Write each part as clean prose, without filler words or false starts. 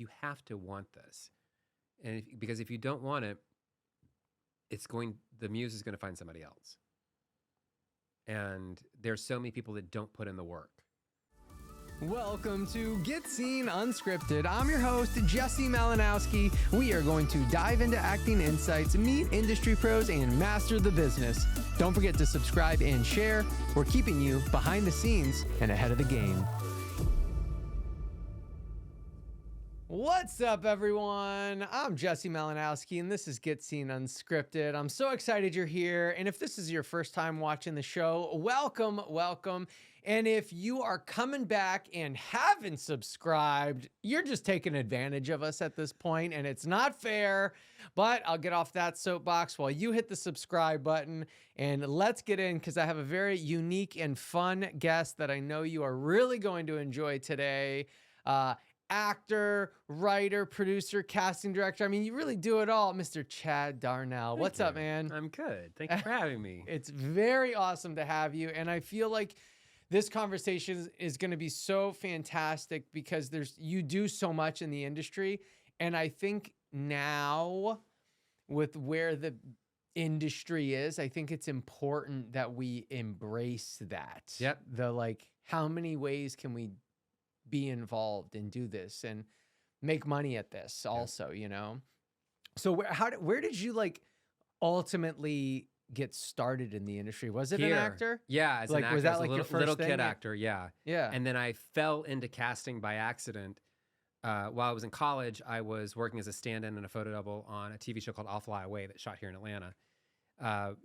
you have to want this. And because if you don't want it, the muse is going to find somebody else. And there's so many people that don't put in the work. Welcome to Get Seen Unscripted. I'm your host, Jesse Malinowski. We are going to dive into acting insights, meet industry pros, and master the business. Don't forget to subscribe and share. We're keeping you behind the scenes and ahead of the game. What's up, everyone? I'm Jesse Malinowski, and this is Get Seen Unscripted. I'm so excited you're here. And if this is your first time watching the show, welcome, welcome. And if you are coming back and haven't subscribed, you're just taking advantage of us at this point, and it's not fair. But I'll get off that soapbox while you hit the subscribe button, and let's get in, because I have a very unique and fun guest that I know you are really going to enjoy today. Actor, writer, producer, casting director. I mean, you really do it all, Mr. Chad Darnell. What's up, man? I'm good. Thank you for having me. It's very awesome to have you. And I feel like this conversation is going to be so fantastic because you do so much in the industry. And I think now with where the industry is, I think it's important that we embrace that. Yep. How many ways can we be involved and do this and make money at this also, you know? So where did you ultimately get started in the industry? Was it an actor? Yeah, as an actor, was that as a your first little thing? kid actor? Yeah. Yeah. And then I fell into casting by accident. While I was in college, I was working as a stand-in and a photo double on a TV show called I'll Fly Away that shot here in Atlanta,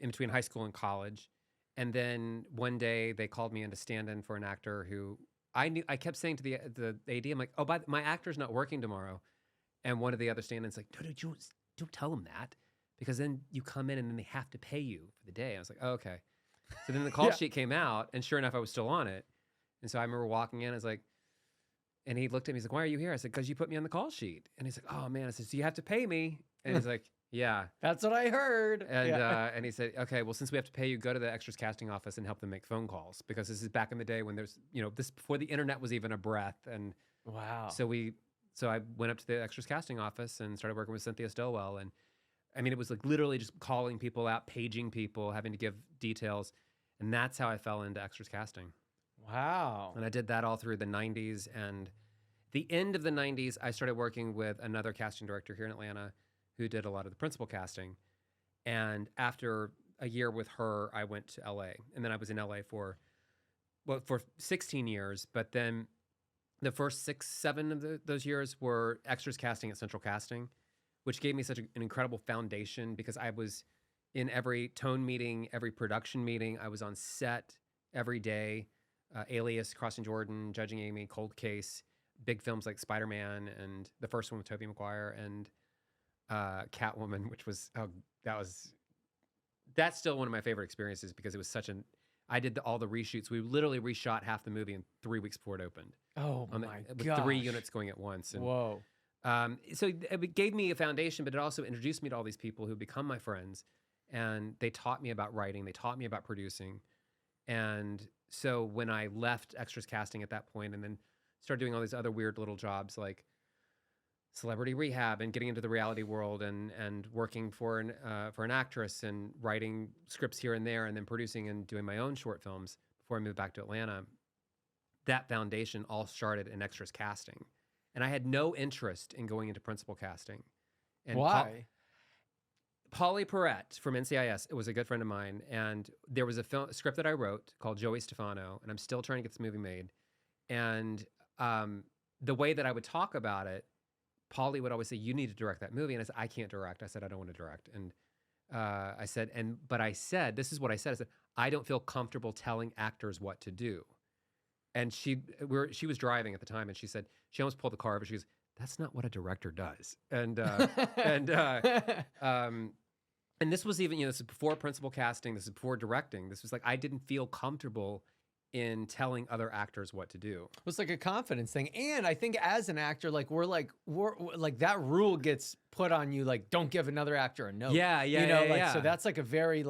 in between high school and college. And then one day they called me in to stand in for an actor who I kept saying to the AD, I'm like, oh, my actor's not working tomorrow. And one of the other stand-ins like, no, don't tell him that, because then you come in and then they have to pay you for the day. I was like, oh, okay. So then the call sheet came out, and sure enough, I was still on it. And so I remember walking in, I was like, and he looked at me, he's like, why are you here? I said, because you put me on the call sheet. And he's like, oh man. I said, so you have to pay me? And he's like, yeah. That's what I heard. And and he said, okay, well, since we have to pay you, go to the extras casting office and help them make phone calls, because this is back in the day when there's, this before the internet was even a breath. And wow. So I went up to the extras casting office and started working with Cynthia Stillwell. And I mean, it was like literally just calling people out, paging people, having to give details. And that's how I fell into extras casting. Wow. And I did that all through the 90s. And the end of the 90s, I started working with another casting director here in Atlanta who did a lot of the principal casting. And after a year with her, I went to LA. And then I was in LA for 16 years. But then the first 6-7 of those years were extras casting at Central Casting, which gave me such an incredible foundation, because I was in every tone meeting, every production meeting. I was on set every day. Alias, Crossing Jordan, Judging Amy, Cold Case, big films like Spider-Man, and the first one with Tobey Maguire, and Catwoman, which was that's still one of my favorite experiences, because it was I did all the reshoots. We literally reshot half the movie in 3 weeks before it opened. Oh my With gosh. 3 units going at once. And, whoa. So it gave me a foundation, but it also introduced me to all these people who become my friends, and they taught me about writing. They taught me about producing. And so when I left extras casting at that point and then started doing all these other weird little jobs like Celebrity Rehab and getting into the reality world and working for an actress and writing scripts here and there and then producing and doing my own short films before I moved back to Atlanta, that foundation all started in extras casting. And I had no interest in going into principal casting. And why? Polly Perrette from NCIS, it was a good friend of mine, and there was a script that I wrote called Joey Stefano, and I'm still trying to get this movie made. And the way that I would talk about it, Polly would always say, you need to direct that movie. And I said, I can't direct. I said, I don't want to direct. And I said, this is what I said. I said, I don't feel comfortable telling actors what to do. And she was driving at the time, and she said, she almost pulled the car over. She goes, that's not what a director does. And and this was even, this is before principal casting. This is before directing. This was like, I didn't feel comfortable in telling other actors what to do. It's like a confidence thing. And I think as an actor, we're that rule gets put on you, don't give another actor a note. Yeah. So that's a very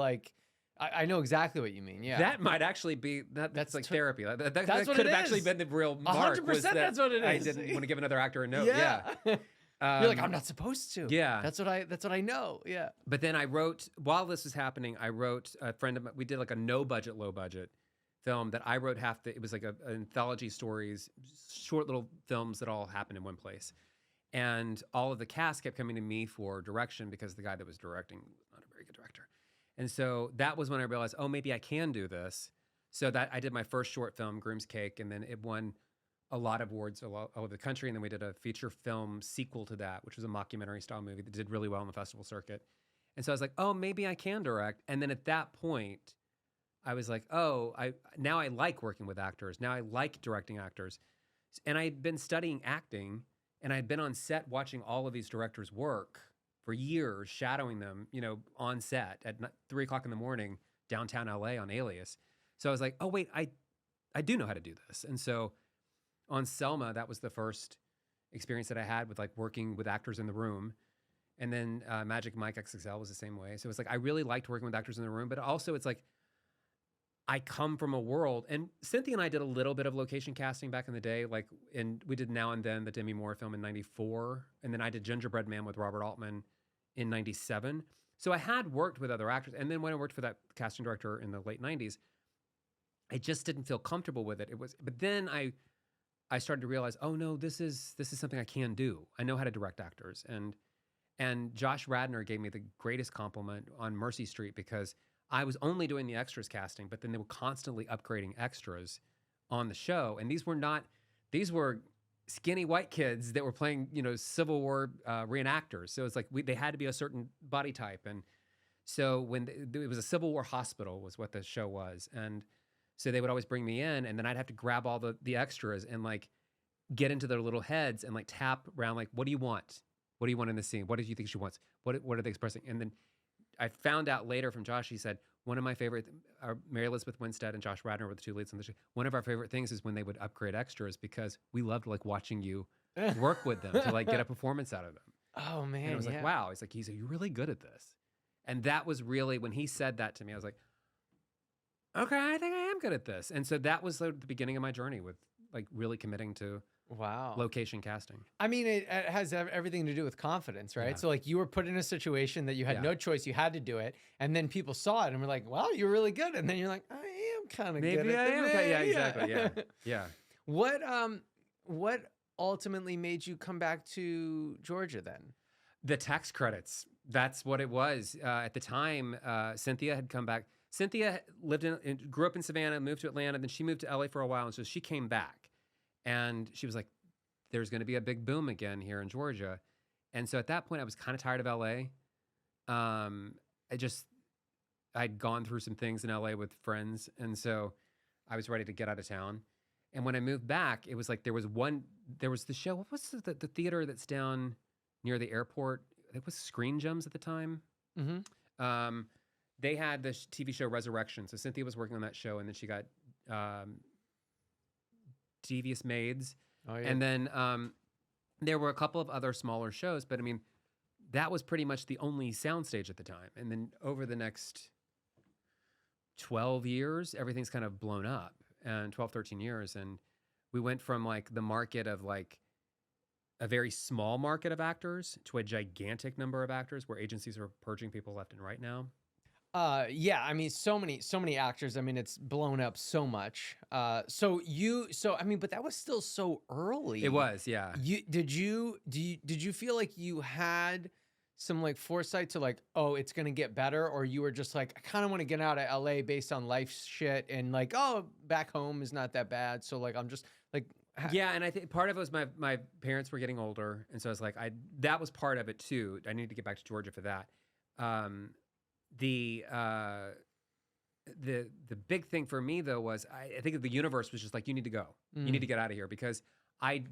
I know exactly what you mean. Yeah. That might actually be that's That's like to- therapy. That That's what could it have actually is. been the real mark. 100% that's what it I is. didn't want to give another actor a note. Yeah. You're like, I'm not supposed to. Yeah. That's what I know. Yeah. But then I wrote, while this was happening, I wrote a friend of mine, we did like a no budget, low budget film that I wrote it was like an anthology stories, short little films that all happened in one place. And all of the cast kept coming to me for direction because the guy that was directing was not a very good director. And so that was when I realized, oh, maybe I can do this. So that I did my first short film, Groom's Cake, and then it won a lot of awards all over the country. And then we did a feature film sequel to that, which was a mockumentary style movie that did really well on the festival circuit. And so I was like, oh, maybe I can direct. And then at that point, I was like, oh, now I like working with actors. Now I like directing actors. And I'd been studying acting, and I'd been on set watching all of these directors work for years, shadowing them, on set at 3 o'clock in the morning, downtown LA on Alias. So I was like, oh, wait, I do know how to do this. And so on Selma, that was the first experience that I had with like working with actors in the room. And then Magic Mike XXL was the same way. So it's like, I really liked working with actors in the room, but also it's like, I come from a world, and Cynthia and I did a little bit of location casting back in the day. We did Now and Then, the Demi Moore film in 94. And then I did Gingerbread Man with Robert Altman in 97. So I had worked with other actors. And then when I worked for that casting director in the late 90s, I just didn't feel comfortable with it. But then I started to realize, oh no, this is something I can do. I know how to direct actors. And Josh Radnor gave me the greatest compliment on Mercy Street because I was only doing the extras casting, but then they were constantly upgrading extras on the show. And these were skinny white kids that were playing, Civil War reenactors. So it's like they had to be a certain body type. And so it was a Civil War hospital was what the show was. And so they would always bring me in, and then I'd have to grab all the extras and like get into their little heads and like tap around, like, what do you want? What do you want in the scene? What do you think she wants? What are they expressing? And then I found out later from Josh, he said, one of my favorite, Mary Elizabeth Winstead and Josh Radnor were the two leads on the show. One of our favorite things is when they would upgrade extras because we loved like watching you work with them to like get a performance out of them. Oh man. And I was like, wow. He's like, you're really good at this. And that was really, when he said that to me, I was like, okay, I think I am good at this. And so that was the beginning of my journey with like really committing to location casting. I mean, it has everything to do with confidence, right? Yeah. So like you were put in a situation that you had no choice, you had to do it, and then people saw it and were like, wow, you're really good. And then you're like, I am kind of good at I am. this. Yeah, exactly. Yeah. What ultimately made you come back to Georgia then? The tax credits. That's what it was. At the time, Cynthia had come back. Cynthia grew up in Savannah, moved to Atlanta, then she moved to LA for a while, and so she came back. And she was like, there's going to be a big boom again here in Georgia. And so at that point, I was kind of tired of LA. I'd gone through some things in LA with friends. And so I was ready to get out of town. And when I moved back, it was like there was the show. What was the theater that's down near the airport? It was Screen Gems at the time. Mm-hmm. They had the TV show Resurrection. So Cynthia was working on that show, and then she got Devious Maids. Oh, yeah. And then there were a couple of other smaller shows, but I mean, that was pretty much the only soundstage at the time. And then over the next 12 years, everything's kind of blown up, and 12, 13 years. And we went from like the market of like a very small market of actors to a gigantic number of actors where agencies are purging people left and right now. Yeah, I mean, so many actors. I mean, it's blown up so much. I mean, but that was still so early. It was, yeah. Did you feel like you had some like foresight to like, oh, it's gonna get better, or you were just like, I kind of want to get out of LA based on life shit, and like, oh, back home is not that bad, so like, I'm just like. Yeah, and I think part of it was my parents were getting older, and so I was like, that was part of it too. I needed to get back to Georgia for that. The big thing for me though was I think the universe was just like, you need to go. You need to get out of here, because I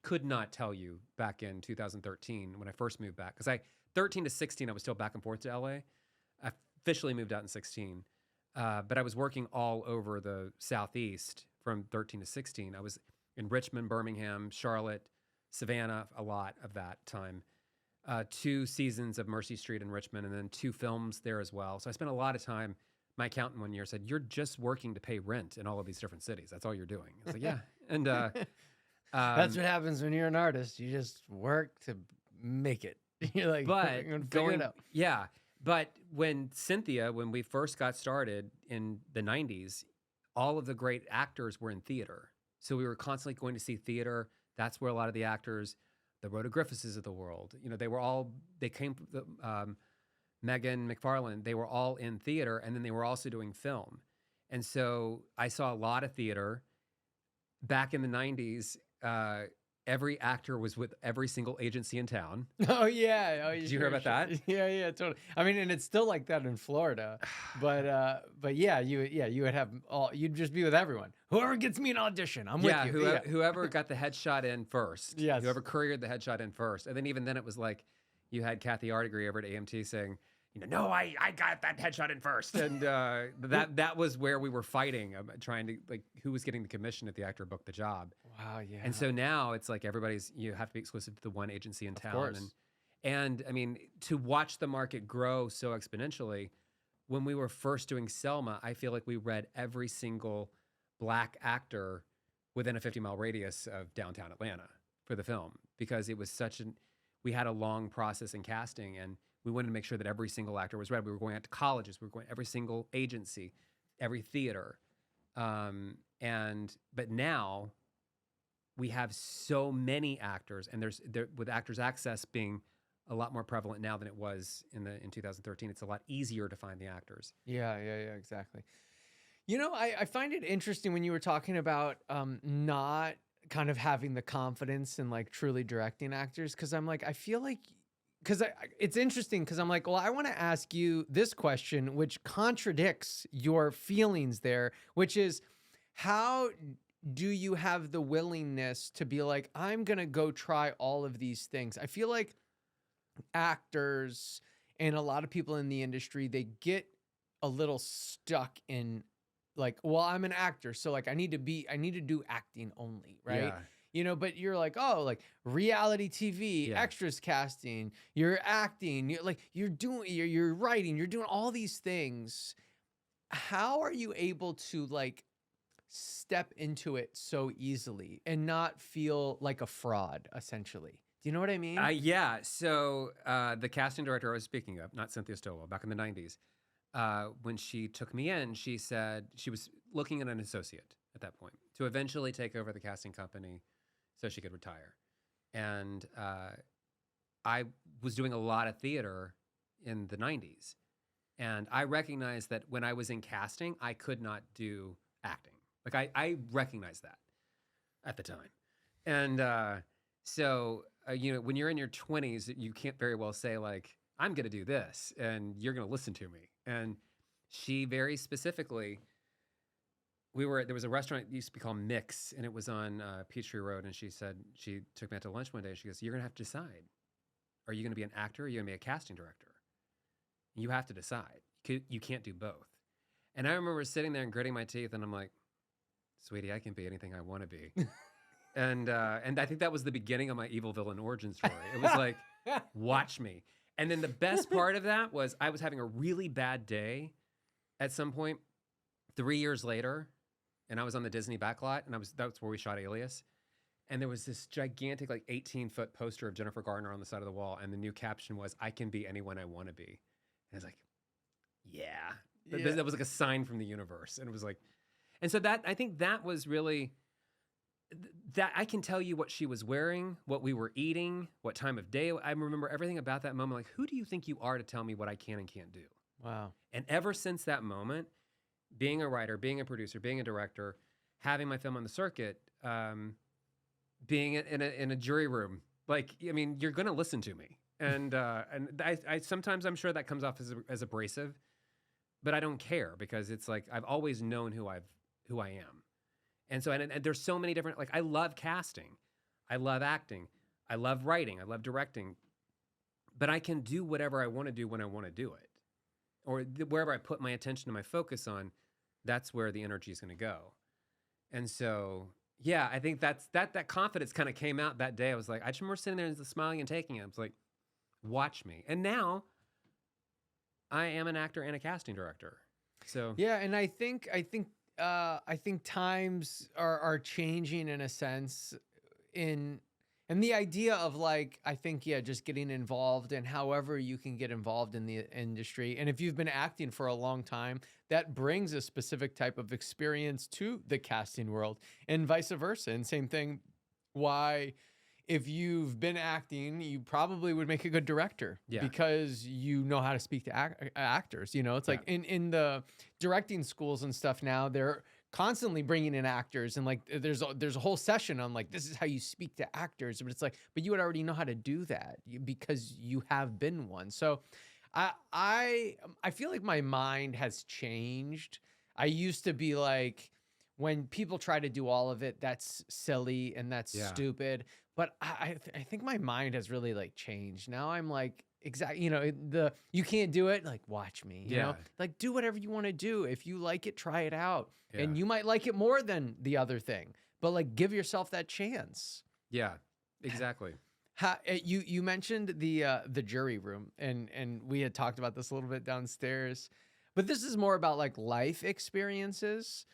could not tell you back in 2013 when I first moved back, because 13 to 16 I was still back and forth to LA. I officially moved out in 16, but I was working all over the Southeast from 13 to 16. I was in Richmond, Birmingham, Charlotte, Savannah, a lot of that time. 2 seasons of Mercy Street in Richmond, and then 2 films there as well. So I spent a lot of time. my accountant one year said, "You're just working to pay rent in all of these different cities. That's all you're doing." I was like, "Yeah," and That's what happens when you're an artist. You just work to make it. You're like, but you're gonna figure it out. yeah, but when we first got started in the '90s, all of the great actors were in theater, so we were constantly going to see theater. That's where a lot of the actors, the Rhoda Griffiths of the world, they came from Megan McFarlane, they were all in theater, and then they were also doing film. And so I saw a lot of theater. Back in the 90s, every actor was with every single agency in town. Oh yeah. Oh, Did you hear about that? Yeah, totally. I mean, and it's still like that in Florida, but yeah, you would have you'd just be with everyone. Whoever gets me an audition, I'm with you. Whoever got the headshot in first. Yes. Whoever couriered the headshot in first. And then even then it was like you had Kathy Artigree over at AMT saying, no, I got that headshot in first. And that was where we were fighting, trying to, like, who was getting the commission if the actor booked the job. Wow, yeah. And so now it's like you have to be exclusive to the one agency in town. Course. And I mean, to watch the market grow so exponentially, when we were first doing Selma, I feel like we read every single Black actor within a 50-mile radius of downtown Atlanta for the film, because it was we had a long process in casting, and we wanted to make sure that every single actor was read. We were going out to colleges. We were going every single agency, every theater. But now we have so many actors, and with Actors Access being a lot more prevalent now than it was in 2013, it's a lot easier to find the actors. Yeah, exactly. I find it interesting when you were talking about not kind of having the confidence in like truly directing actors, because I'm like, I feel like, because it's interesting, because I'm like, well, I want to ask you this question, which contradicts your feelings there, which is, how do you have the willingness to be like, I'm going to go try all of these things? I feel like actors and a lot of people in the industry, they get a little stuck in like, well, I'm an actor, so like I need to do acting only, right? Yeah. But you're like, oh, like reality TV, Yeah. extras casting, you're acting, you're writing, you're doing all these things. How are you able to like step into it so easily and not feel like a fraud, essentially? Do you know what I mean? Yeah. So the casting director I was speaking of, not Cynthia Stowell, back in the 90s, when she took me in, she said she was looking at an associate at that point to eventually take over the casting company so she could retire. And I was doing a lot of theater in the 90s. And I recognized that when I was in casting, I could not do acting. Like I recognized that at the time. And so, when you're in your 20s, you can't very well say like, I'm going to do this and you're going to listen to me. And she very specifically, there was a restaurant that used to be called Mix, and it was on Peachtree Road. And she said, she took me out to lunch one day and she goes, you're going to have to decide. Are you going to be an actor or are you going to be a casting director? You have to decide. You can't do both. And I remember sitting there and gritting my teeth, and I'm like, sweetie, I can be anything I want to be. And I think that was the beginning of my evil villain origin story. It was like, watch me. And then the best part of that was I was having a really bad day at some point 3 years later, and I was on the Disney backlot, and that's where we shot Alias. And there was this gigantic, like 18-foot poster of Jennifer Garner on the side of the wall, and the new caption was, I can be anyone I want to be. And I was like, yeah. That was like a sign from the universe. And it was like, and so I think that was really, that I can tell you what she was wearing, what we were eating, what time of day. I remember everything about that moment. Like, who do you think you are to tell me what I can and can't do? Wow. And ever since that moment, being a writer, being a producer, being a director, having my film on the circuit, being in a jury room, like, I mean, you're going to listen to me. And I sometimes I'm sure that comes off as abrasive, but I don't care, because it's like, I've always known who I am. And so, and there's so many different, like, I love casting. I love acting. I love writing. I love directing. But I can do whatever I want to do when I want to do it. Or wherever I put my attention and my focus on, that's where the energy is going to go. And so, yeah, I think that confidence kind of came out that day. I was like, I just remember sitting there and smiling and taking it. I was like, watch me. And now I am an actor and a casting director. So Yeah, and I think times are changing in a sense in and the idea of like I think yeah, just getting involved and however you can get involved in the industry. And if you've been acting for a long time, that brings a specific type of experience to the casting world and vice versa. And same thing why if you've been acting, you probably would make a good director yeah, because you know how to speak to actors. You know, it's yeah, like in the directing schools and stuff now, they're constantly bringing in actors and like there's a whole session on like this is how you speak to actors, but it's like but you would already know how to do that because you have been one. So I feel like my mind has changed. I used to be like when people try to do all of it, that's silly and that's yeah, stupid. But I think my mind has really like changed. Now I'm like exactly, you know, the you can't do it, like watch me, you yeah, know? Like do whatever you want to do. If you like it, try it out. yeah, And you might like it more than the other thing. But like give yourself that chance. yeah, exactly. You mentioned the jury room and we had talked about this a little bit downstairs. But this is more about like life experiences.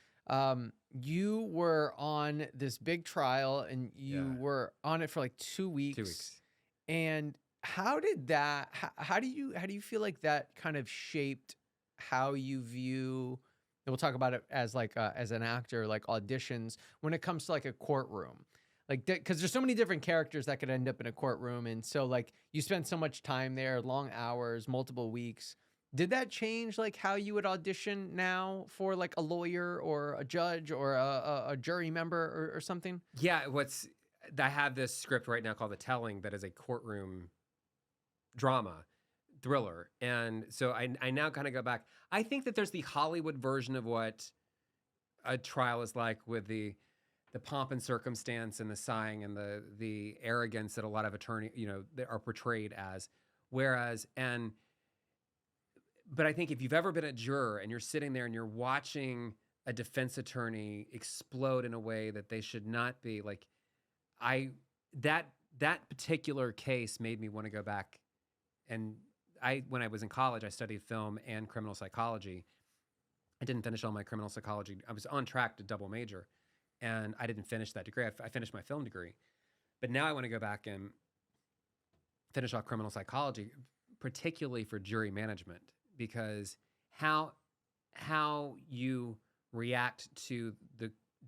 You were on this big trial and you Yeah, were on it for like 2 weeks. 2 weeks. And how did that how do you feel like that kind of shaped how you view and we'll talk about it as like as an actor like auditions when it comes to like a courtroom like because there's so many different characters that could end up in a courtroom and so like you spend so much time there long hours multiple weeks did that change like how you would audition now for like a lawyer or a judge or a jury member or something? Yeah, I have this script right now called The Telling that is a courtroom drama thriller. And so I now kind of go back. I think that there's the Hollywood version of what a trial is like with the pomp and circumstance and the sighing and the arrogance that a lot of attorney, that are portrayed as. Whereas but I think if you've ever been a juror and you're sitting there and you're watching a defense attorney explode in a way that they should not be, like I that particular case made me want to go back and when I was in college, I studied film and criminal psychology. I didn't finish all my criminal psychology. I was on track to double major, and I didn't finish that degree. I finished my film degree, but now I want to go back and finish off criminal psychology, particularly for jury management, because how you react to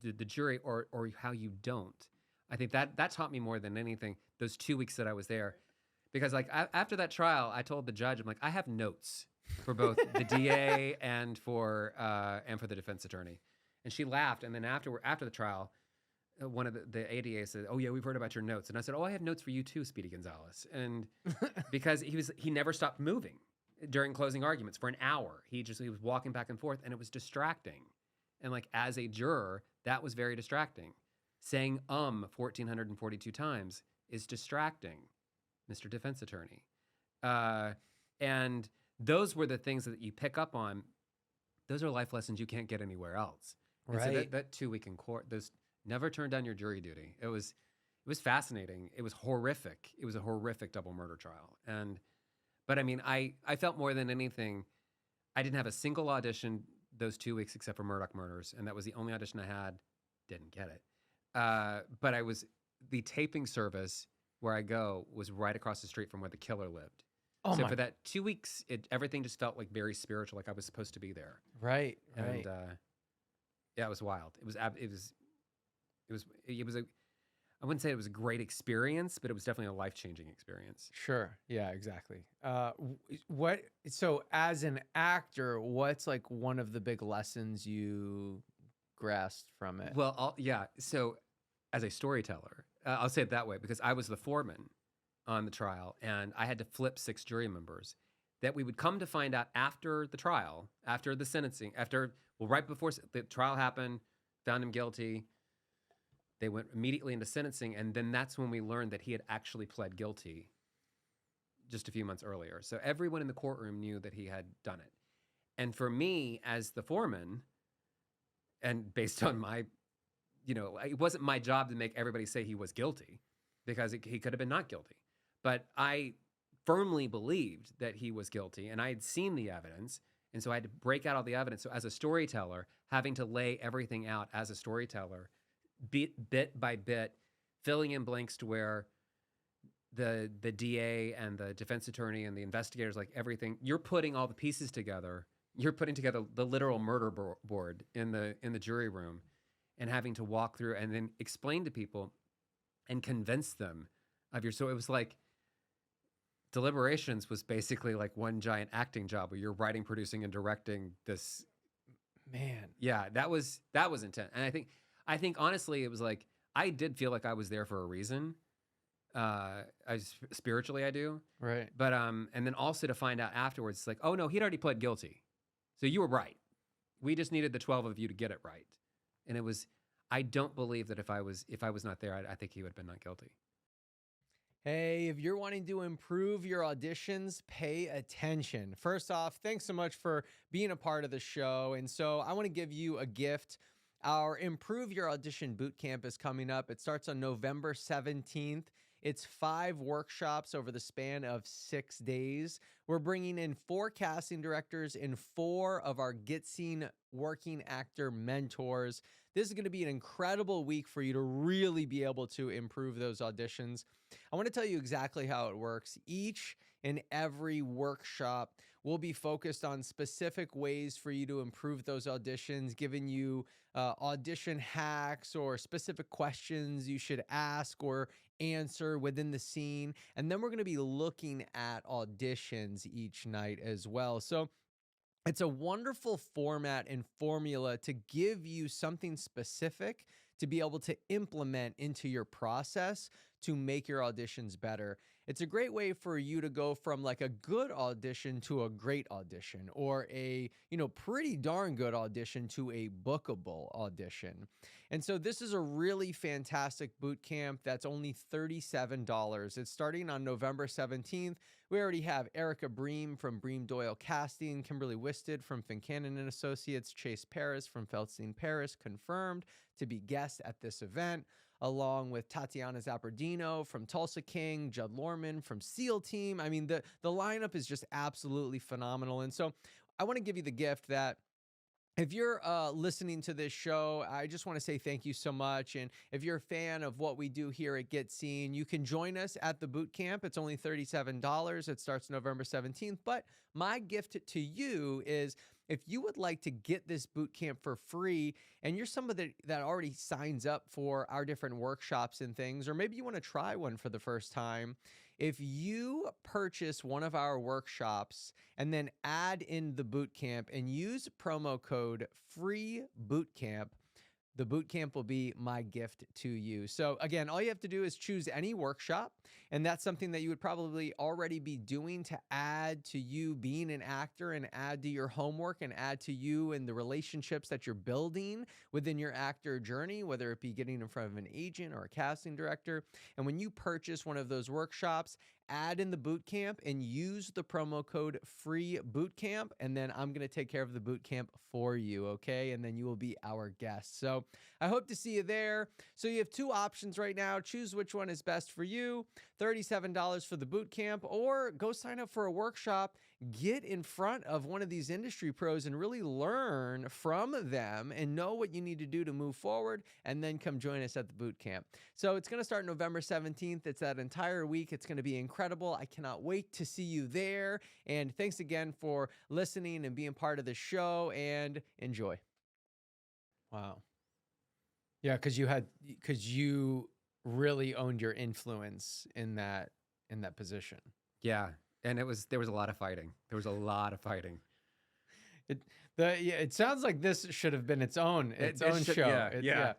the jury or how you don't. I think that taught me more than anything. Those 2 weeks that I was there, because like after that trial, I told the judge, I'm like, I have notes for both the DA and for the defense attorney, and she laughed. And then after the trial, one of the ADA said, "Oh yeah, we've heard about your notes," and I said, "Oh, I have notes for you too, Speedy Gonzalez," and because he never stopped moving during closing arguments for an hour. He was walking back and forth, and it was distracting. And like as a juror, that was very distracting. Saying 1,442 times is distracting, Mr. Defense Attorney. And those were the things that you pick up on. Those are life lessons you can't get anywhere else. And so Right. that 2 week in court, those never turn down your jury duty. It was fascinating. It was horrific. It was a horrific double murder trial. But I mean, I felt more than anything, I didn't have a single audition those 2 weeks except for Murdoch Murders, and that was the only audition I had. Didn't get it. But the taping service where I go was right across the street from where the killer lived. Oh So my. for that 2 weeks, everything just felt like very spiritual, like I was supposed to be there. Right. And Right. yeah, it was wild. It was a, I wouldn't say it was a great experience, but it was definitely a life-changing experience. Sure. Yeah, exactly. What so as an actor, what's like one of the big lessons you grasped from it? Well, yeah. So as a storyteller, I'll say it that way because I was the foreman on the trial, and I had to flip 6 jury members that we would come to find out after the trial, after the sentencing, right before the trial happened, found him guilty. They went immediately into sentencing, and then that's when we learned that he had actually pled guilty just a few months earlier. So everyone in the courtroom knew that he had done it. And for me, as the foreman, and based on my, it wasn't my job to make everybody say he was guilty because he could have been not guilty. But I firmly believed that he was guilty, and I had seen the evidence, And so I had to break out all the evidence. So as a storyteller, having to lay everything out as a storyteller, bit by bit, filling in blanks to where the DA and the defense attorney and the investigators, like everything, you're putting all the pieces together. You're putting together the literal murder board in the jury room, and having to walk through and then explain to people and convince them of your. So it was like deliberations was basically like one giant acting job where you're writing, producing, and directing this. Man, Yeah, that was intense. And I think honestly, it was like I did feel like I was there for a reason. Spiritually, I do. right. But and then also to find out afterwards, it's like, oh no, he'd already pled guilty, so you were right. We just needed the 12 of you to get it right. And it was. I don't believe that if I was not there, I think he would have been not guilty. Hey, if you're wanting to improve your auditions, pay attention. First off, thanks so much for being a part of the show. And so I want to give you a gift. Our Improve Your Audition Bootcamp is coming up. It starts on November 17th. It's 5 workshops over the span of 6 days. We're bringing in 4 casting directors and 4 of our Get Seen working actor mentors. This is going to be an incredible week for you to really be able to improve those auditions. I want to tell you exactly how it works. Each and every workshop will be focused on specific ways for you to improve those auditions, giving you audition hacks or specific questions you should ask or answer within the scene. And then we're going to be looking at auditions each night as well. So it's a wonderful format and formula to give you something specific to be able to implement into your process to make your auditions better. It's a great way for you to go from like a good audition to a great audition, or a, pretty darn good audition to a bookable audition. And so this is a really fantastic boot camp that's only $37. It's starting on November 17th. We already have Erica Bream from Bream Doyle Casting, Kimberly Wisted from Fincannon and Associates, Chase Paris from Feldstein Paris confirmed to be guests at this event, along with Tatiana Zappardino from Tulsa King, Judd Lorman from SEAL Team. I mean, the lineup is just absolutely phenomenal. And so I want to give you the gift that if you're listening to this show, I just want to say thank you so much. And if you're a fan of what we do here at Get Seen, you can join us at the boot camp. It's only $37. It starts November 17th. But my gift to you is, if you would like to get this boot camp for free, and you're somebody that already signs up for our different workshops and things, or maybe you want to try one for the first time, if you purchase one of our workshops and then add in the boot camp and use promo code FREEBOOTCAMP, the boot camp will be my gift to you. So again, all you have to do is choose any workshop, and that's something that you would probably already be doing to add to you being an actor, and add to your homework, and add to you and the relationships that you're building within your actor journey, whether it be getting in front of an agent or a casting director. And when you purchase one of those workshops, add in the boot camp and use the promo code FREEBOOTCAMP, and then I'm going to take care of the boot camp for you, okay? And then you will be our guest. So I hope to see you there. So you have 2 options right now. Choose which one is best for you. $37 for the boot camp, or go sign up for a workshop. Get in front of one of these industry pros and really learn from them and know what you need to do to move forward, and then come join us at the boot camp. So it's going to start November 17th. It's that entire week. It's going to be incredible. I cannot wait to see you there. And thanks again for listening and being part of the show, and enjoy. Wow. Yeah, because you really owned your influence in that position. Yeah, and there was a lot of fighting. There was a lot of fighting. It sounds like this should have been its own show. Yeah.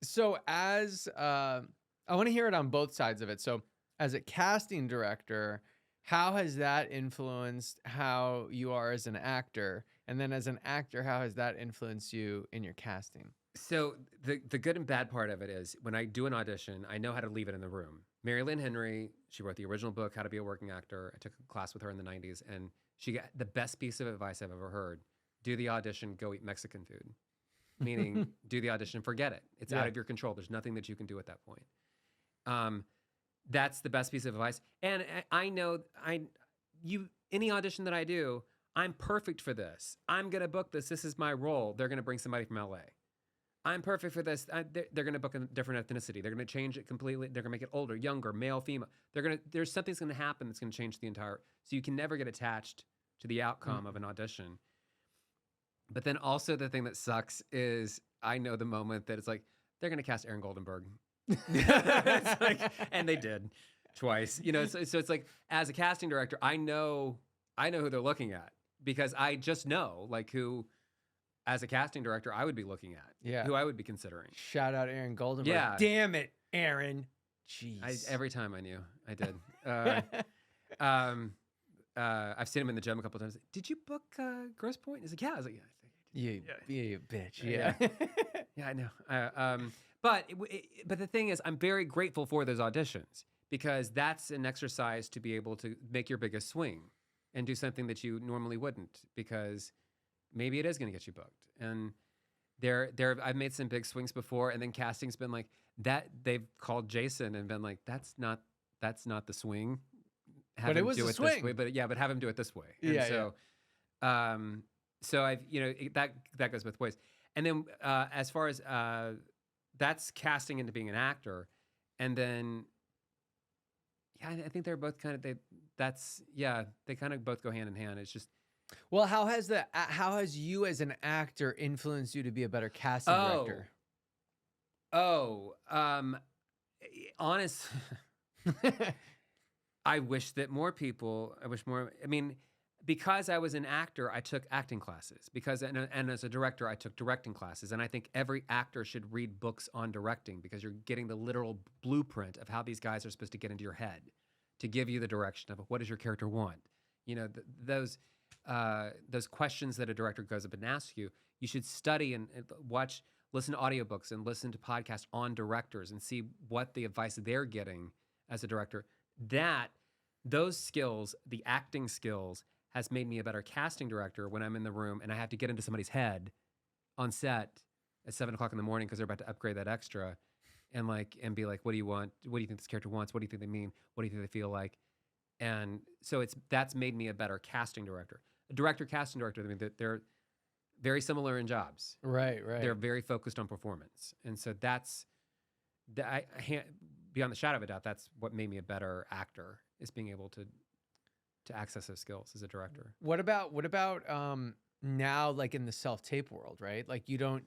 So as I want to hear it on both sides of it. So as a casting director, how has that influenced how you are as an actor? And then as an actor, how has that influenced you in your casting? So the good and bad part of it is, when I do an audition, I know how to leave it in the room. Mary Lynn Henry, she wrote the original book, How to Be a Working Actor. I took a class with her in the 90s, and she got the best piece of advice I've ever heard. Do the audition, go eat Mexican food. Meaning, do the audition, forget it. It's out of your control. There's nothing that you can do at that point. That's the best piece of advice. And I know any audition that I do, I'm perfect for this. I'm going to book this. This is my role. They're going to bring somebody from LA. I'm perfect for this. They're going to book a different ethnicity. They're going to change it completely. They're going to make it older, younger, male, female. There's something's going to happen that's going to change the entire. So you can never get attached to the outcome of an audition. But then also the thing that sucks is I know the moment that it's like they're going to cast Aaron Goldenberg. It's like, and they did twice. You know, so it's like as a casting director, I know who they're looking at because I just know like who. As a casting director, I would be looking at, who I would be considering. Shout out Aaron Goldenberg. Yeah. Damn it, Aaron. Jeez. Every time I knew, I did. I've seen him in the gym a couple of times. Did you book Grosse Pointe? He's like, yeah. I was like, yeah. You bitch. Yeah. Yeah, I know. But the thing is, I'm very grateful for those auditions because that's an exercise to be able to make your biggest swing and do something that you normally wouldn't because maybe it is going to get you booked. And I've made some big swings before, and then casting's been like that. They've called Jason and been like, "That's not the swing." But it was a swing. This way. But have him do it this way. And so I've that goes both ways. And then as far as that's casting into being an actor, and then I think they're both kind of they kind of both go hand in hand. It's just. Well, how has you as an actor influenced you to be a better casting director? Honest. I wish more. I mean, because I was an actor, I took acting classes. And as a director, I took directing classes. And I think every actor should read books on directing because you're getting the literal blueprint of how these guys are supposed to get into your head to give you the direction of what does your character want. You know, those questions that a director goes up and asks you, you should study and listen to audiobooks and listen to podcasts on directors and see what the advice they're getting as a director. Those skills, the acting skills, has made me a better casting director when I'm in the room and I have to get into somebody's head on set at 7:00 in the morning because they're about to upgrade that extra and be like, what do you want? What do you think this character wants? What do you think they mean? What do you think they feel like? And so that's made me a better casting director. A director, casting director, I mean, they're very similar in jobs. Right. They're very focused on performance. And so beyond the shadow of a doubt, that's what made me a better actor, is being able to access those skills as a director. What about now, like in the self-tape world, right? Like you don't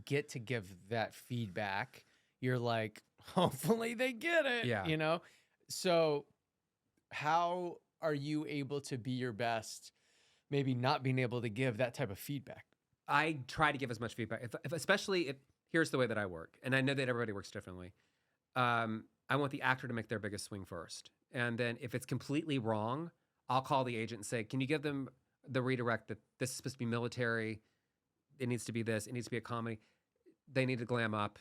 get to give that feedback. You're like, hopefully they get it. Yeah. You know? So how are you able to be your best, maybe not being able to give that type of feedback? I try to give as much feedback, especially if here's the way that I work, and I know that everybody works differently. I want the actor to make their biggest swing first, and then if it's completely wrong, I'll call the agent and say, "Can you give them the redirect that this is supposed to be military? It needs to be this. It needs to be a comedy. They need to glam up."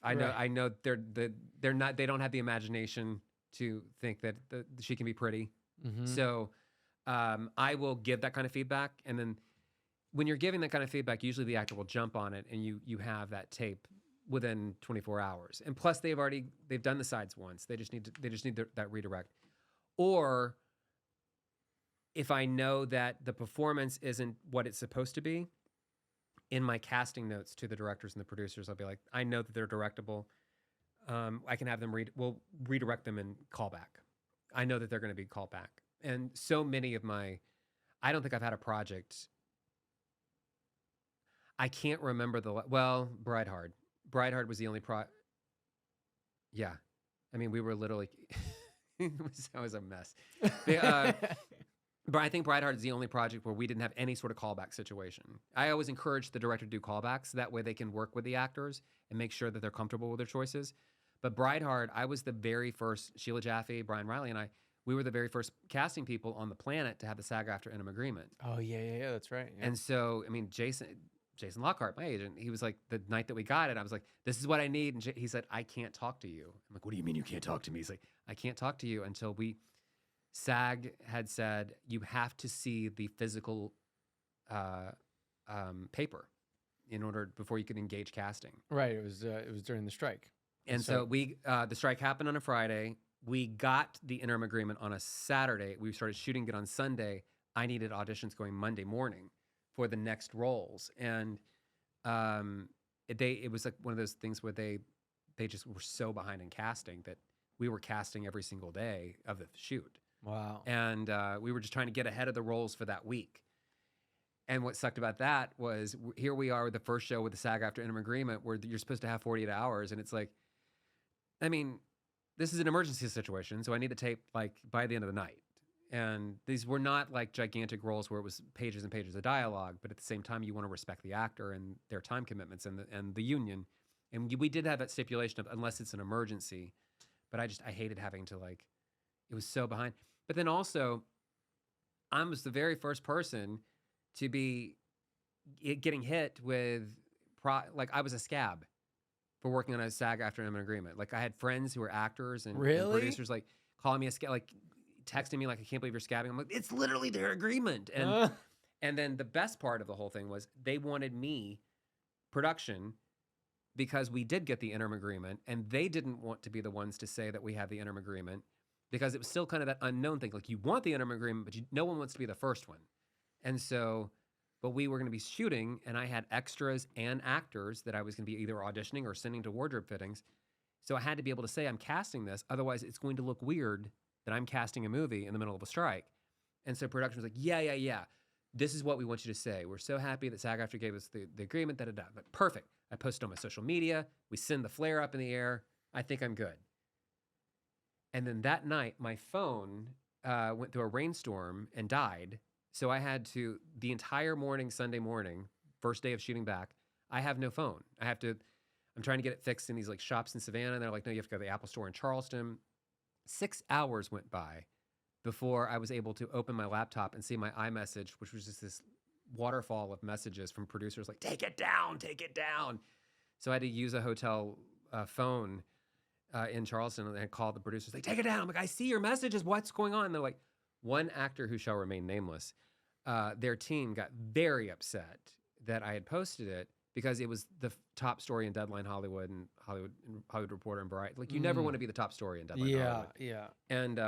I know they're not. They don't have the imagination to think that she can be pretty. Mm-hmm. So I will give that kind of feedback. And then when you're giving that kind of feedback, usually the actor will jump on it and you have that tape within 24 hours. And plus they've done the sides once. They just need that redirect. Or if I know that the performance isn't what it's supposed to be, in my casting notes to the directors and the producers, I'll be like, I know that they're directable. I can have them we'll redirect them and call back. I know that they're going to be called back. And so many of I don't think I've had a project. I can't remember Bride Hard. Bride Hard was the only Yeah. I mean, we were literally, it was a mess. But I think Bride Hard is the only project where we didn't have any sort of callback situation. I always encourage the director to do callbacks. That way they can work with the actors and make sure that they're comfortable with their choices. But Bride Hard, I was the very first, Sheila Jaffe, Brian Riley, and we were the very first casting people on the planet to have the SAG-AFTRA interim agreement. Oh, yeah, that's right. Yeah. And so, I mean, Jason Lockhart, my agent, he was like, the night that we got it, I was like, this is what I need. And he said, I can't talk to you. I'm like, what do you mean you can't talk to me? He's like, I can't talk to you until SAG had said, you have to see the physical paper before you could engage casting. Right. It was during the strike. And so the strike happened on a Friday. We got the interim agreement on a Saturday. We started shooting it on Sunday. I needed auditions going Monday morning for the next roles. And it was like one of those things where they just were so behind in casting that we were casting every single day of the shoot. Wow. And we were just trying to get ahead of the roles for that week. And what sucked about that was here we are with the first show with the SAG-AFTRA interim agreement where you're supposed to have 48 hours. And it's like, I mean, this is an emergency situation, so I need to tape like by the end of the night. And these were not like gigantic roles where it was pages and pages of dialogue, but at the same time, you want to respect the actor and their time commitments and the union. And we did have that stipulation of unless it's an emergency, but I hated having to like, it was so behind. But then also, I was the very first person to be getting hit with, like I was a scab for working on a SAG-AFTRA an agreement. Like I had friends who were actors and producers like calling me a scab, like texting me like, I can't believe you're scabbing. I'm like, it's literally their agreement. And then the best part of the whole thing was they wanted me, production, because we did get the interim agreement and they didn't want to be the ones to say that we have the interim agreement because it was still kind of that unknown thing. Like you want the interim agreement, but no one wants to be the first one. And so, but we were going to be shooting and I had extras and actors that I was going to be either auditioning or sending to wardrobe fittings. So I had to be able to say, I'm casting this. Otherwise it's going to look weird that I'm casting a movie in the middle of a strike. And so production was like, yeah. This is what we want you to say. We're so happy that SAG-AFTRA gave us the agreement, da-da-da. But perfect. I post on my social media. We send the flare up in the air. I think I'm good. And then that night, my phone went through a rainstorm and died. So I had to, the entire morning, Sunday morning, first day of shooting back, I have no phone. I'm trying to get it fixed in these like shops in Savannah. And they're like, no, you have to go to the Apple store in Charleston. 6 hours went by before I was able to open my laptop and see my iMessage, which was just this waterfall of messages from producers like, take it down. So I had to use a hotel phone in Charleston and I called the producers like, take it down. I'm like, I see your messages. What's going on? And they're like, one actor who shall remain nameless, their team got very upset that I had posted it because it was the top story in Deadline Hollywood and Hollywood Reporter and Variety. Like you never want to be the top story in Deadline Hollywood. Yeah. And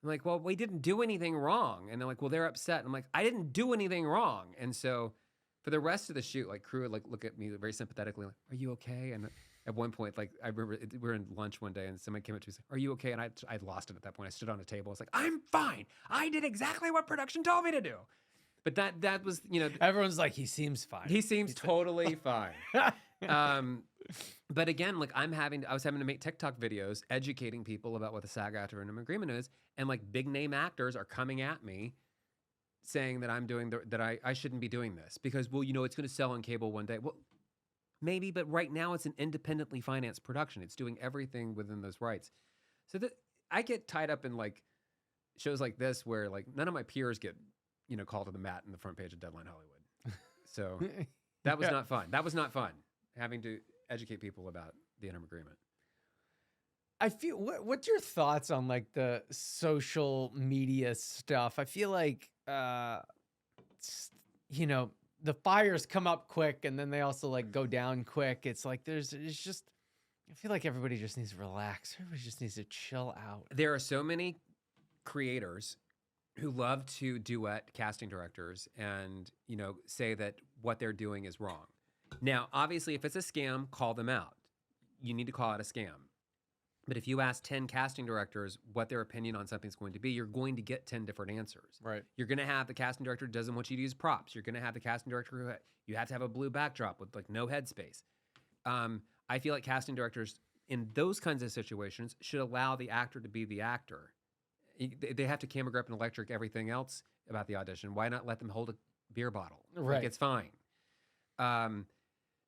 I'm like, well, we didn't do anything wrong. And they're like, well, they're upset. And I'm like, I didn't do anything wrong. And so for the rest of the shoot, like crew would like look at me very sympathetically, like, are you okay? And at one point, like I remember we were in lunch one day and somebody came up to me and said, are you okay? And I'd lost it at that point. I stood on a table. I was like, I'm fine. I did exactly what production told me to do. But that was, everyone's like, he seems fine. He seems totally fine. But again, like I was having to make TikTok videos educating people about what the SAG-AFTRA interim agreement is. And like big name actors are coming at me saying that I'm doing that I shouldn't be doing this because, well, it's going to sell on cable one day. Well, maybe, but right now it's an independently financed production. It's doing everything within those rights. So that I get tied up in like shows like this where like none of my peers get, called to the mat in the front page of Deadline Hollywood. So that was not fun. That was not fun having to educate people about the interim agreement. I feel, what's your thoughts on like the social media stuff? I feel like, the fires come up quick and then they also like go down quick. It's like, it's just, I feel like everybody just needs to relax. Everybody just needs to chill out. There are so many creators who love to duet casting directors and, say that what they're doing is wrong. Now, obviously, if it's a scam, call them out. You need to call it a scam. But if you ask 10 casting directors what their opinion on something's going to be, you're going to get 10 different answers. Right. You're going to have the casting director who doesn't want you to use props. You're going to have the casting director who you have to have a blue backdrop with like no headspace. I feel like casting directors in those kinds of situations should allow the actor to be the actor. They have to camera grip and electric everything else about the audition. Why not let them hold a beer bottle? Right. Like it's fine.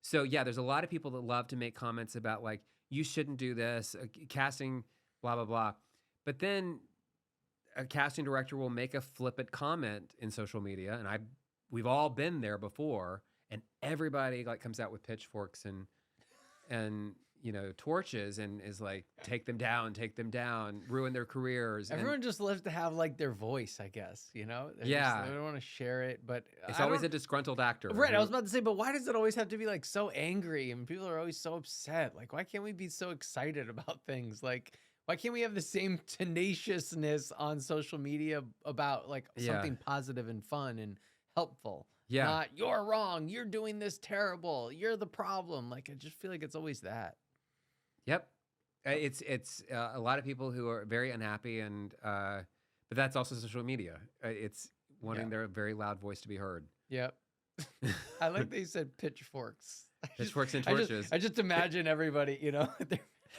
So yeah, there's a lot of people that love to make comments about like, you shouldn't do this, casting, blah, blah, blah. But then a casting director will make a flippant comment in social media. And we've all been there before. And everybody like comes out with pitchforks and torches and is like, take them down, ruin their careers. Everyone just loves to have like their voice, I guess, They don't want to share it, but it's always a disgruntled actor. Right. I was about to say, but why does it always have to be like so angry and people are always so upset? Like, why can't we be so excited about things? Like, Why can't we have the same tenaciousness on social media about like Yeah. something positive and fun and helpful? Yeah. Not you're wrong, you're doing this terrible, you're the problem. Like I just feel like it's always that. Yep. It's a lot of people who are very unhappy, and but that's also social media. It's wanting their very loud voice to be heard. Yep. I like that you said pitchforks. Pitchforks and torches. I just imagine everybody, you know,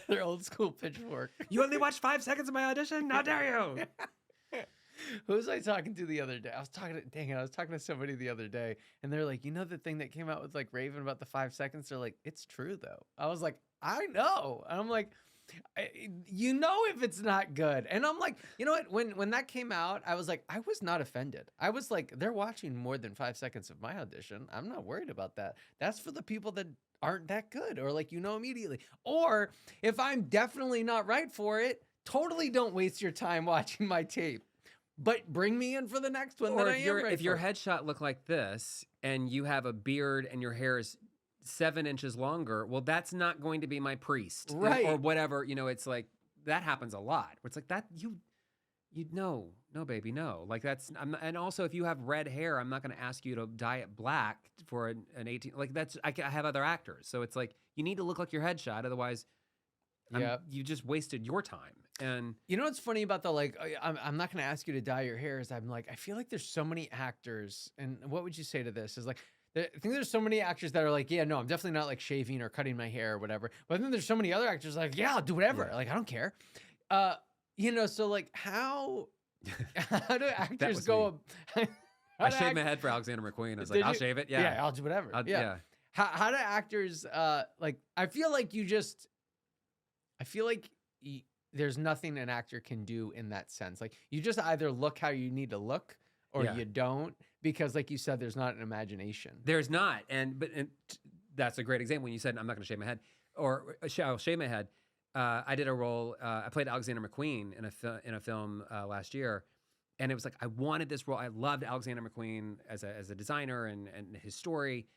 their old school pitchfork. You only watched 5 seconds of my audition? How dare you? Who was I talking to the other day? I was talking to somebody the other day, and they're like, you know, the thing that came out with like Raven about the 5 seconds? They're like, it's true though. I was like, I know. And I'm like, you know, if it's not good. And I'm like, you know what? When that came out, I was like, I was not offended. I was like, they're watching more than 5 seconds of my audition. I'm not worried about that. That's for the people that aren't that good, or like, you know, immediately. Or if I'm definitely not right for it, totally don't waste your time watching my tape. But bring me in for the next one. Or if your headshot looked like this and you have a beard and your hair is 7 inches longer, well, that's not going to be my priest, right? Or whatever. You know, it's like that happens a lot. Where it's like that you no, baby, no. Like that's and also if you have red hair, I'm not going to ask you to dye it black for an 18. Like that's I have other actors, so it's like you need to look like your headshot, otherwise, you just wasted your time. And you know what's funny about the like, I'm not going to ask you to dye your hair. Is I'm like, I feel like there's so many actors, and what would you say to this? Is like, I think there's so many actors that are like, yeah, no, I'm definitely not like shaving or cutting my hair or whatever. But then there's so many other actors like, yeah, I'll do whatever. Yeah. Like, I don't care. You know, so like how do actors go? I shaved my head for Alexander McQueen. I was like, I'll shave it. Yeah. Yeah, I'll do whatever. Yeah. How do actors, like, I feel like there's nothing an actor can do in that sense. Like you just either look how you need to look or you don't, because like you said, there's not an imagination. There's not. And that's a great example when you said, I'm not going to shave my head or I'll shave my head. I did a role. I played Alexander McQueen in a film last year. And it was like, I wanted this role. I loved Alexander McQueen as a designer and his story.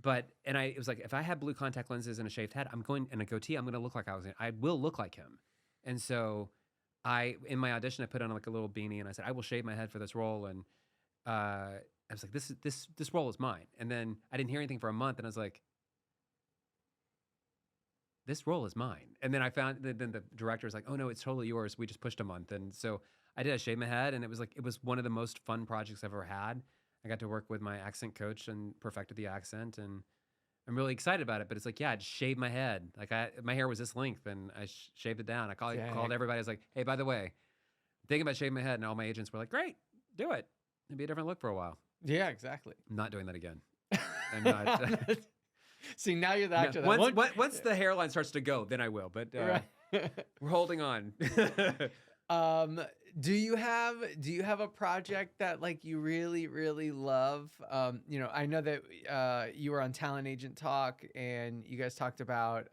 It was like, if I had blue contact lenses and a shaved head, and a goatee, I'm going to look like Alexander. I will look like him. And so in my audition, I put on like a little beanie and I said, I will shave my head for this role. And I was like, this role is mine. And then I didn't hear anything for a month. And I was like, this role is mine. And then I found then the director was like, oh no, it's totally yours. We just pushed a month. And so I did. I shaved my head, and it was one of the most fun projects I've ever had. I got to work with my accent coach and perfected the accent, and I'm really excited about it. But it's like, yeah, I just shaved my head. Like my hair was this length, and I shaved it down. I called everybody. I was like, hey, by the way, I'm thinking about shaving my head, and all my agents were like, great, do it. It'd be a different look for a while. Yeah, exactly. I'm not doing that again. I'm not. See, now you're the actor. Once the hairline starts to go, then I will. But we're holding on. Do you have a project that like you really, really love? You know, I know that you were on Talent Agent Talk and you guys talked about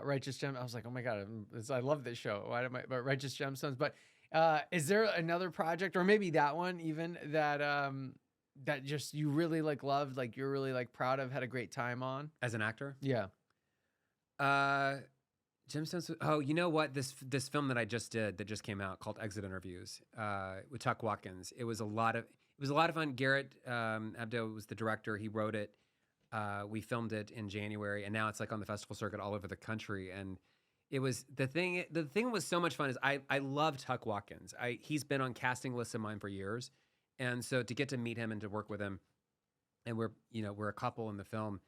Righteous Gems. I was like, oh my God, I love this show. But Righteous Gemstones. But is there another project, or maybe that one even, that just you really like loved, like you're really like proud of, had a great time on? As an actor? Yeah. Gemstones. Oh, you know what? This film that I just did, that just came out, called Exit Interviews, with Tuck Watkins. It was a lot of fun. Garrett Abdo was the director. He wrote it. We filmed it in January, and now it's like on the festival circuit all over the country. And it was the thing was so much fun is I love Tuck Watkins. He's been on casting lists of mine for years, and so to get to meet him and to work with him, and we're a couple in the film.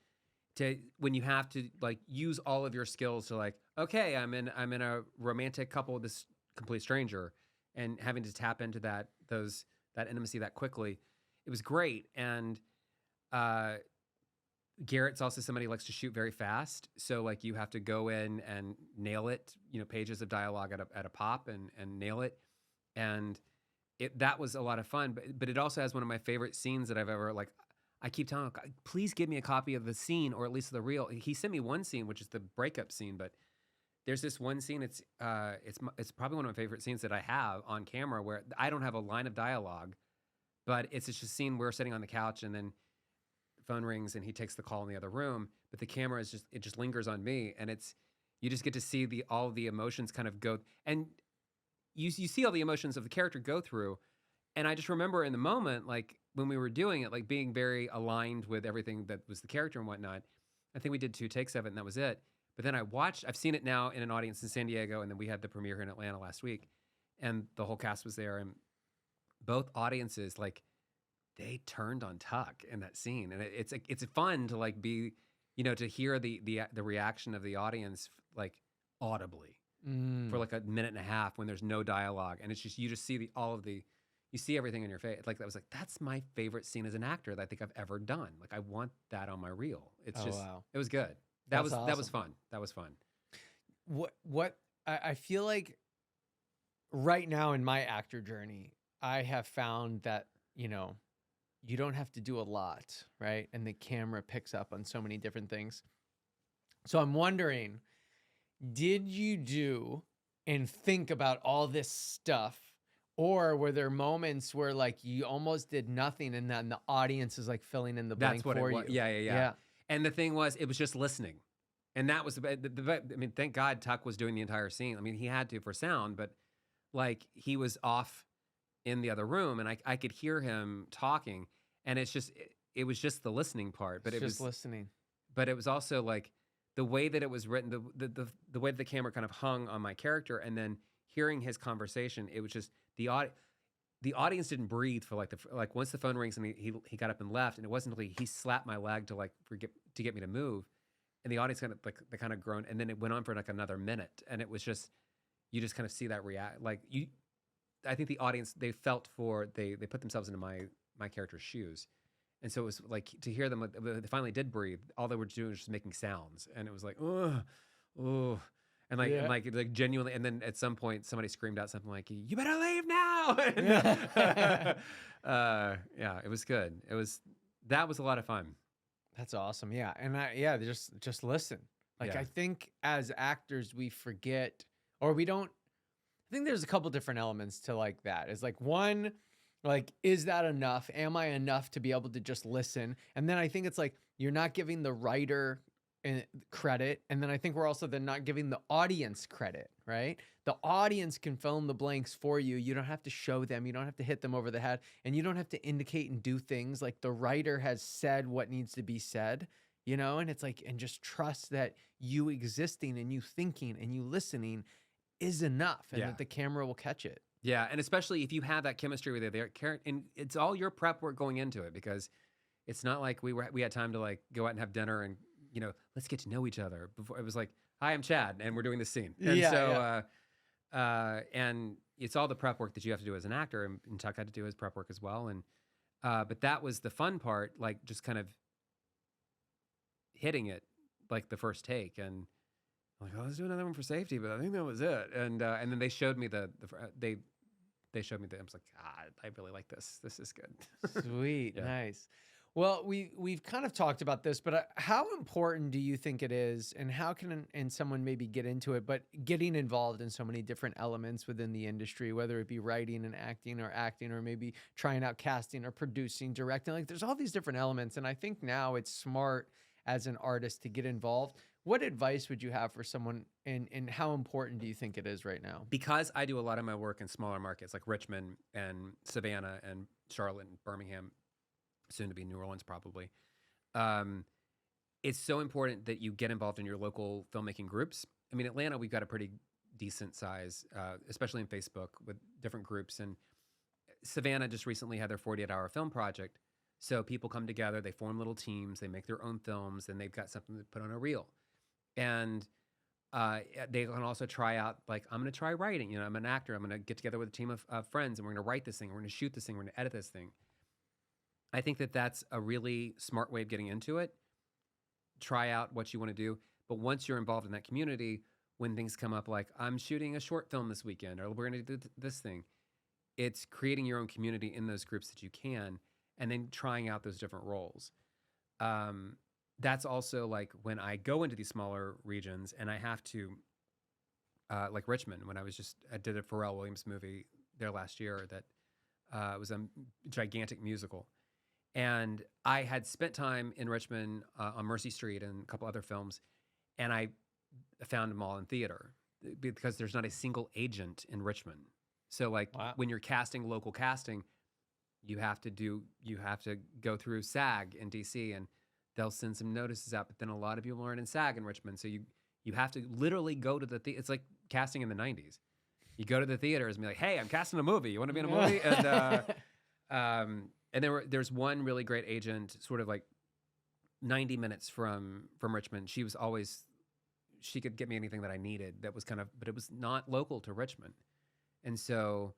When you have to like use all of your skills to like, okay, I'm in a romantic couple with this complete stranger, and having to tap into that intimacy that quickly, it was great. And Garrett's also somebody who likes to shoot very fast, so like you have to go in and nail it, pages of dialogue at a pop and nail it, and that was a lot of fun. But it also has one of my favorite scenes that I've ever like. I keep telling him, please give me a copy of the scene, or at least the reel. He sent me one scene, which is the breakup scene, but there's this one scene. It's probably one of my favorite scenes that I have on camera, where I don't have a line of dialogue, but it's just a scene we're sitting on the couch, and then phone rings, and he takes the call in the other room, but the camera it just lingers on me, and it's You just get to see all the emotions kind of go, and you see all the emotions of the character go through. And I just remember in the moment, like when we were doing it, like being very aligned with everything that was the character and whatnot. I think we did 2 takes of it and that was it. But then I've seen it now in an audience in San Diego, and then we had the premiere here in Atlanta last week, and the whole cast was there, and both audiences, like, they turned on Tuck in that scene, and it's fun to like be, to hear the reaction of the audience like audibly for like a minute and a half when there's no dialogue, and it's just you just see you see everything in your face. Like that was like that's my favorite scene as an actor that I think I've ever done. Like I want that on my reel. It's wow. It was good. That was fun. That was fun. What I feel like right now in my actor journey, I have found that, you don't have to do a lot, right? And the camera picks up on so many different things. So I'm wondering, did you do and think about all this stuff, or were there moments where like you almost did nothing and then the audience is like filling in the blank for you? Yeah. And the thing was, it was just listening. And that was I mean, thank God Tuck was doing the entire scene. I mean, he had to for sound, but like he was off in the other room and I could hear him talking, and it was just the listening part, but It's it just was listening. But it was also like the way that it was written, the way that the camera kind of hung on my character, and then hearing his conversation, it was just the audience didn't breathe for like once the phone rings and he got up and left, and it wasn't until he slapped my leg to get me to move, and the audience kind of like they kind of groaned, and then it went on for like another minute, and it was just you just kind of see that react like you. I think the audience they put themselves into my character's shoes, and so it was like to hear them. They finally did breathe. All they were doing was just making sounds, and it was like ugh, ugh. And like genuinely, and then at some point somebody screamed out something like, "You better leave now!" Yeah, it was good. That was a lot of fun. That's awesome. Yeah. And just listen. Like Yeah. I think as actors we forget, or we don't. I think there's a couple different elements to like that. It's like one, like, is that enough? Am I enough to be able to just listen? And then I think it's like you're not giving the writer credit, and then I think we're also then not giving the audience credit, right? The audience can fill in the blanks for you. You don't have to show them, you don't have to hit them over the head, and you don't have to indicate and do things. Like the writer has said what needs to be said, and it's like, and just trust that you existing and you thinking and you listening is enough, and that the camera will catch it. Yeah, and especially if you have that chemistry with it, and it's all your prep work going into it, because it's not like we had time to like go out and have dinner and let's get to know each other. Before it was like, hi, I'm Chad, and we're doing this scene. And and it's all the prep work that you have to do as an actor, and Tuck had to do his prep work as well. And but that was the fun part, like just kind of hitting it like the first take, and I'm like, oh, let's do another one for safety, but I think that was it. And then they showed me they showed me I was like, I really like this. This is good. Sweet. Yeah. Nice. Well, we've kind of talked about this, but how important do you think it is, and how can someone maybe get into it, but getting involved in so many different elements within the industry, whether it be writing and acting, or maybe trying out casting or producing, directing, like there's all these different elements. And I think now it's smart as an artist to get involved. What advice would you have for someone, and how important do you think it is right now? Because I do a lot of my work in smaller markets like Richmond and Savannah and Charlotte and Birmingham, soon to be New Orleans probably. It's so important that you get involved in your local filmmaking groups. I mean, Atlanta, we've got a pretty decent size, especially in Facebook with different groups. And Savannah just recently had their 48-hour film project. So people come together, they form little teams, they make their own films, and they've got something to put on a reel. And they can also try out, like, I'm going to try writing. I'm an actor. I'm going to get together with a team of friends, and we're going to write this thing. We're going to shoot this thing. We're going to edit this thing. I think that that's a really smart way of getting into it. Try out what you want to do. But once you're involved in that community, when things come up like, I'm shooting a short film this weekend, or we're going to do this thing, it's creating your own community in those groups that you can, and then trying out those different roles. That's also like when I go into these smaller regions and I have to, like Richmond, when I did a Pharrell Williams movie there last year that was a gigantic musical. And I had spent time in Richmond on Mercy Street and a couple other films. And I found them all in theater because there's not a single agent in Richmond. So like Wow. when you're casting local casting, you have to go through SAG in DC, and they'll send some notices out. But then a lot of people aren't in SAG in Richmond, so you have to literally go to the theater. It's like casting in the '90s. You go to the theaters and be like, "Hey, I'm casting a movie. You want to be in a movie?" And there's one really great agent, sort of like 90 minutes from Richmond. She could get me anything that I needed. That was but it was not local to Richmond, and so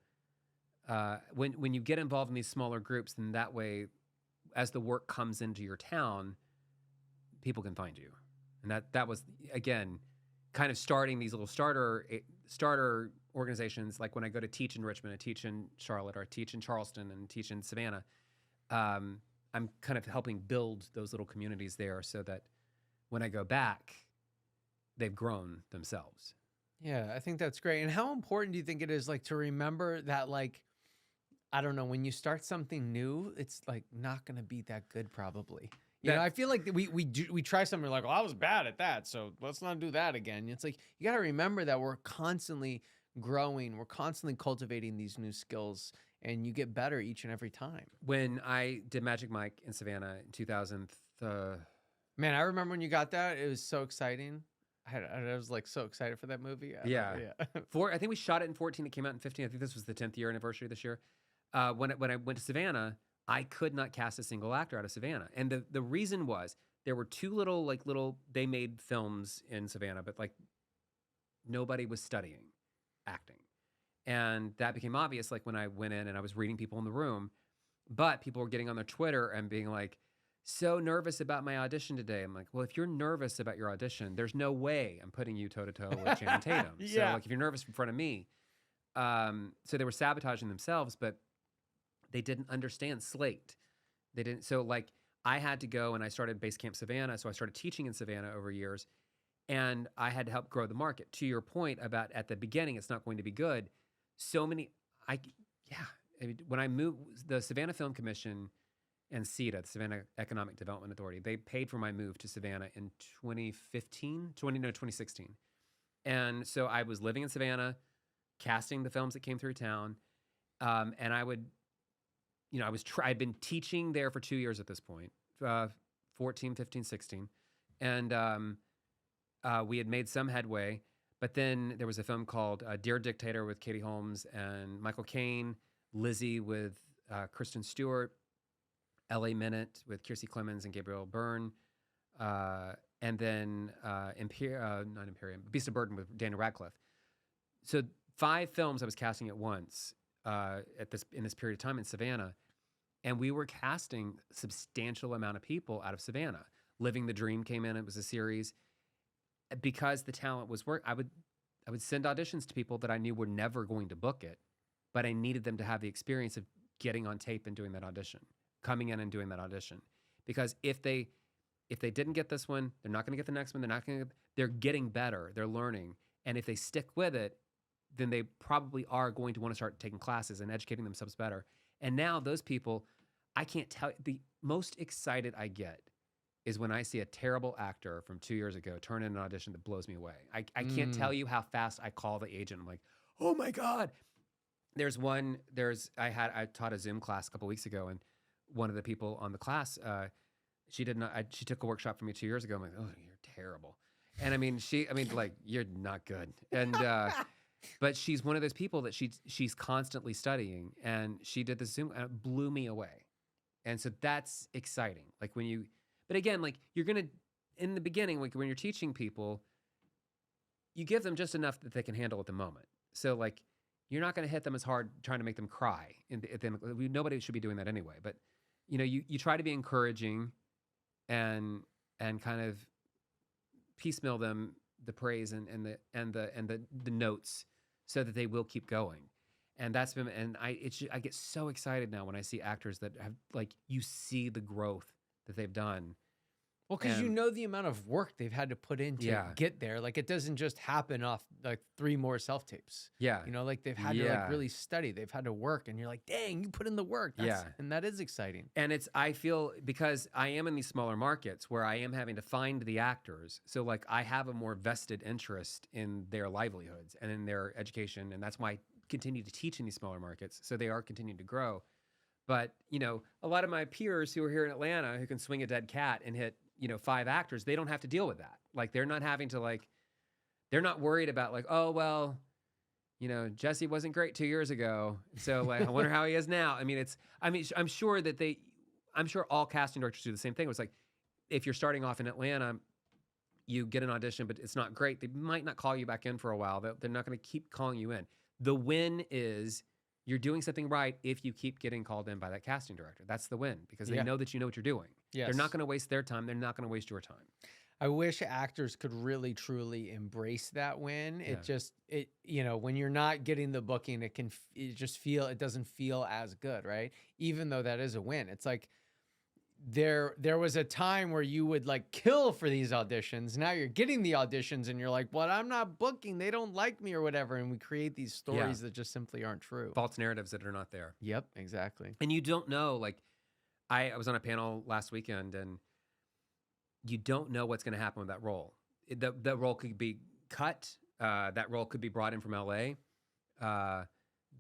when you get involved in these smaller groups, then that way, as the work comes into your town, people can find you, and that was again kind of starting these little starter organizations. Like when I go to teach in Richmond, I teach in Charlotte, or I teach in Charleston, and teach in Savannah. I'm kind of helping build those little communities there, so that when I go back, they've grown themselves. Yeah, I think that's great. And how important do you think it is, like, to remember that, like, I don't know, when you start something new, it's like not going to be that good probably. You know, I feel like we try something, we're like, well, I was bad at that, so let's not do that again. It's like you got to remember that we're constantly growing, we're constantly cultivating these new skills, and you get better each and every time. When I did Magic Mike in Savannah in 2000, Man, I remember when you got that, it was so exciting. I was like so excited for that movie. Yeah. I think we shot it in 14. It came out in 15. I think this was the 10th year anniversary this year. When I went to Savannah, I could not cast a single actor out of Savannah. And the reason was there were two they made films in Savannah, but like nobody was studying acting. And that became obvious like when I went in and I was reading people in the room, but people were getting on their Twitter and being like, so nervous about my audition today. I'm like, well, if you're nervous about your audition, there's no way I'm putting you toe to toe with Channing Tatum. Yeah. So like if you're nervous in front of me, so they were sabotaging themselves, but they didn't understand Slate. They didn't. So like I had to go and I started Base Camp Savannah. So I started teaching in Savannah over years, and I had to help grow the market. To your point about at the beginning, it's not going to be good. I mean, when I moved, the Savannah Film Commission and CETA, the Savannah Economic Development Authority, they paid for my move to Savannah in 2016. And so I was living in Savannah, casting the films that came through town. And I'd been teaching there for 2 years at this point, 14, 15, 16. And we had made some headway. But then there was a film called Dear Dictator with Katie Holmes and Michael Caine, Lizzie with Kristen Stewart, L.A. Minute with Kiersey Clemens and Gabriel Byrne, and then Beast of Burden with Daniel Radcliffe. So 5 films I was casting at once in this period of time in Savannah, and we were casting a substantial amount of people out of Savannah. Living the Dream came in; it was a series. Because the talent was I would send auditions to people that I knew were never going to book it, but I needed them to have the experience of getting on tape and doing that audition, coming in and doing that audition. Because if they didn't get this one, they're not going to get the next one. They're getting better. They're learning. And if they stick with it, then they probably are going to want to start taking classes and educating themselves better. And now those people, I can't tell you, the most excited I get is when I see a terrible actor from 2 years ago turn in an audition that blows me away. I can't tell you how fast I call the agent. I'm like, oh my God. I taught a Zoom class a couple weeks ago, and one of the people on the class, she took a workshop from me 2 years ago. I'm like, oh, you're terrible. And like, you're not good. And, but she's one of those people that she's constantly studying, and she did the Zoom and it blew me away. And so that's exciting. Like but again, like in the beginning, like when you're teaching people, you give them just enough that they can handle at the moment. So like, you're not going to hit them as hard trying to make them cry. Nobody should be doing that anyway. But you try to be encouraging, and kind of piecemeal them the praise and the notes, so that they will keep going. And that's been, and I get so excited now when I see actors that have, like, you see the growth that they've done. Well, because you know the amount of work they've had to put in to get there. Like, it doesn't just happen off like 3 more self-tapes. Yeah. You know, like they've had to like really study. They've had to work, and you're like, dang, you put in the work. And that is exciting. And I feel, because I am in these smaller markets where I am having to find the actors. So like I have a more vested interest in their livelihoods and in their education. And that's why I continue to teach in these smaller markets. So they are continuing to grow. But, you know, a lot of my peers who are here in Atlanta who can swing a dead cat and hit, 5 actors, they don't have to deal with that. Like, they're not having to, like, they're not worried about, like, oh, well, Jesse wasn't great 2 years ago, so, like, I wonder how he is now. I mean, I'm sure all casting directors do the same thing. It's like, if you're starting off in Atlanta, you get an audition, but it's not great. They might not call you back in for a while. They're not going to keep calling you in. The win is you're doing something right if you keep getting called in by that casting director. That's the win, because they know that you know what you're doing. Yes. They're not going to waste their time. They're not going to waste your time. I wish actors could really, truly embrace that win. Yeah. When you're not getting the booking, it doesn't feel as good, right? Even though that is a win. It's like, there was a time where you would like kill for these auditions. Now you're getting the auditions and you're like, well, I'm not booking. They don't like me or whatever. And we create these stories that just simply aren't true. False narratives that are not there. Yep, exactly. And you don't know, like, I was on a panel last weekend, and you don't know what's going to happen with that role. That role could be cut. That role could be brought in from LA. The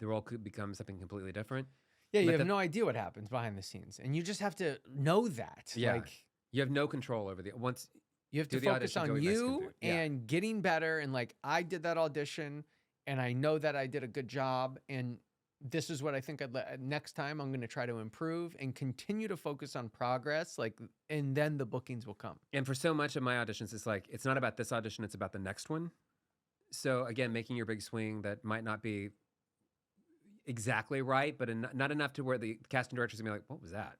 role could become something completely different. Yeah, you have no idea what happens behind the scenes, and you just have to know that. Yeah, like, you have no control over once you have to focus on you and getting better. And like, I did that audition, and I know that I did a good job, and this is what I think next time I'm going to try to improve and continue to focus on progress. Like, and then the bookings will come. And for so much of my auditions, it's like, it's not about this audition, it's about the next one. So again, making your big swing that might not be exactly right, but not enough to where the casting director's gonna be like, what was that?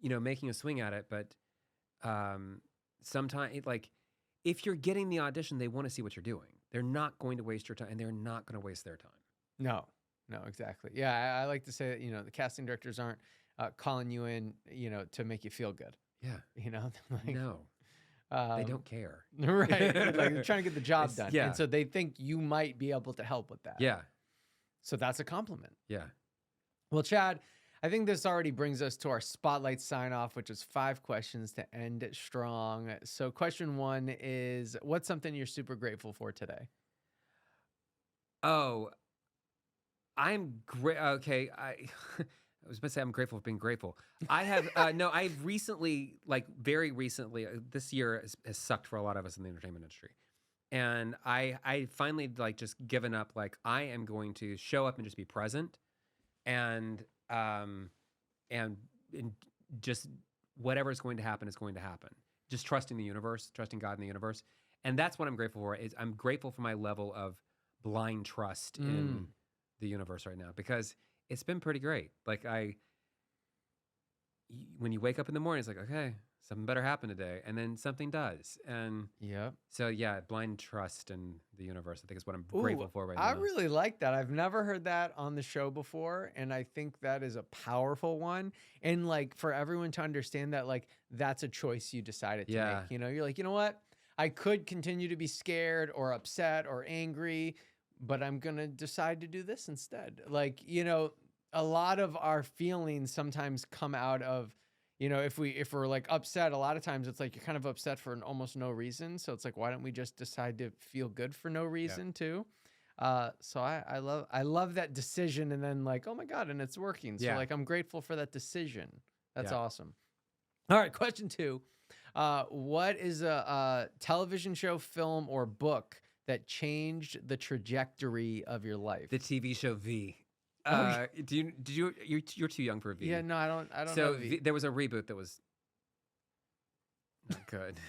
Making a swing at it. But sometimes, like, if you're getting the audition, they want to see what you're doing. They're not going to waste your time, and they're not going to waste their time. No, exactly. Yeah, I like to say that, the casting directors aren't calling you in, to make you feel good. Yeah. Like, no. They don't care. Right. Like, they're trying to get the job done. Yeah. And so they think you might be able to help with that. Yeah. So that's a compliment. Yeah. Well, Chad, I think this already brings us to our spotlight sign off, which is 5 questions to end it strong. So question 1 is, what's something you're super grateful for today? Oh, I'm great. Okay. I was about to say I'm grateful for being grateful. I have, I've recently, like very recently, this year has sucked for a lot of us in the entertainment industry. And I finally like just given up. Like, I am going to show up and just be present, and just whatever is going to happen is going to happen. Just trusting the universe, trusting God in the universe. And that's what I'm grateful for. Is I'm grateful for my level of blind trust in the universe right now, because it's been pretty great. Like, when you wake up in the morning, it's like, okay, something better happened today. And then something does. And so, yeah, blind trust in the universe, I think, is what I'm grateful for right now. I really like that. I've never heard that on the show before. And I think that is a powerful one. And like, for everyone to understand that, like, that's a choice you decided to make. You're like, you know what? I could continue to be scared or upset or angry, but I'm going to decide to do this instead. Like, a lot of our feelings sometimes come out of, if we're like upset, a lot of times it's like you're kind of upset for almost no reason. So it's like, why don't we just decide to feel good for no reason too? So I love that decision, and then like, oh my God, and it's working. So like, I'm grateful for that decision. That's awesome. All right. Question 2. What is a television show, film, or book that changed the trajectory of your life? The TV show V. You're too young for V. Yeah, no, I don't so know V. There was a reboot that was not good.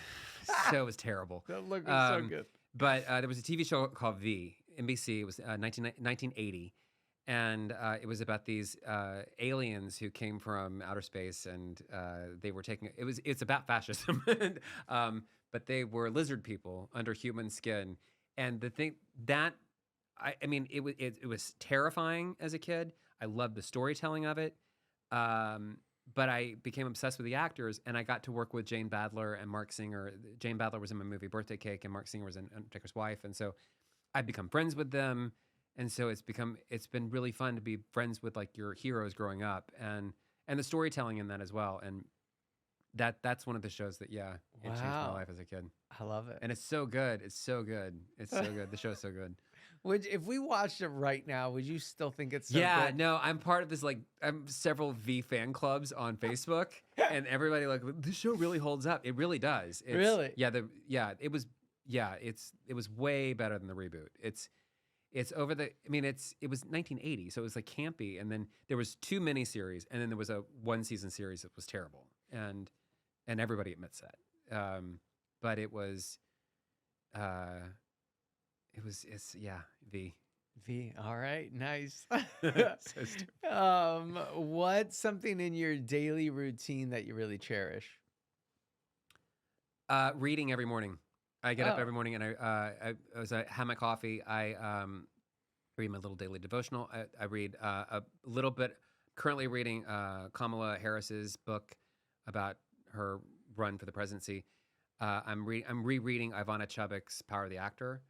So it was terrible. That looked so good. But there was a TV show called V, NBC. It was 1980. And it was about these aliens who came from outer space, and they were taking, it's about fascism. But they were lizard people under human skin. And the thing that, I mean, it was terrifying as a kid. I loved the storytelling of it. but I became obsessed with the actors, and I got to work with Jane Badler and Mark Singer. Jane Badler was in my movie Birthday Cake, and Mark Singer was in Undertaker's Wife, and so I've become friends with them, and so it's been really fun to be friends with like your heroes growing up, and the storytelling in that as well, and that's one of the shows that it changed my Wow. life as a kid, I love it. and it's so good. It's so good. It's so good. The show's so good. Which, if we watched it right now, would you still think it's so Yeah, good? no, I'm part of this like I'm several V fan clubs on Facebook, and everybody like this show really holds up. It really does. Really? It was way better than the reboot. It's over the. I mean, it was 1980, so it was like campy, and then there was 2 miniseries, and then there was a 1-season series that was terrible, and everybody admits that. But it's V. V. All right. Nice. So stupid. What's something in your daily routine that you really cherish? Reading every morning. I get up Oh. every morning and I have my coffee. I read my little daily devotional. I read a little bit. Currently reading Kamala Harris's book about her run for the presidency. I'm rereading Ivana Chubbuck's Power of the Actor,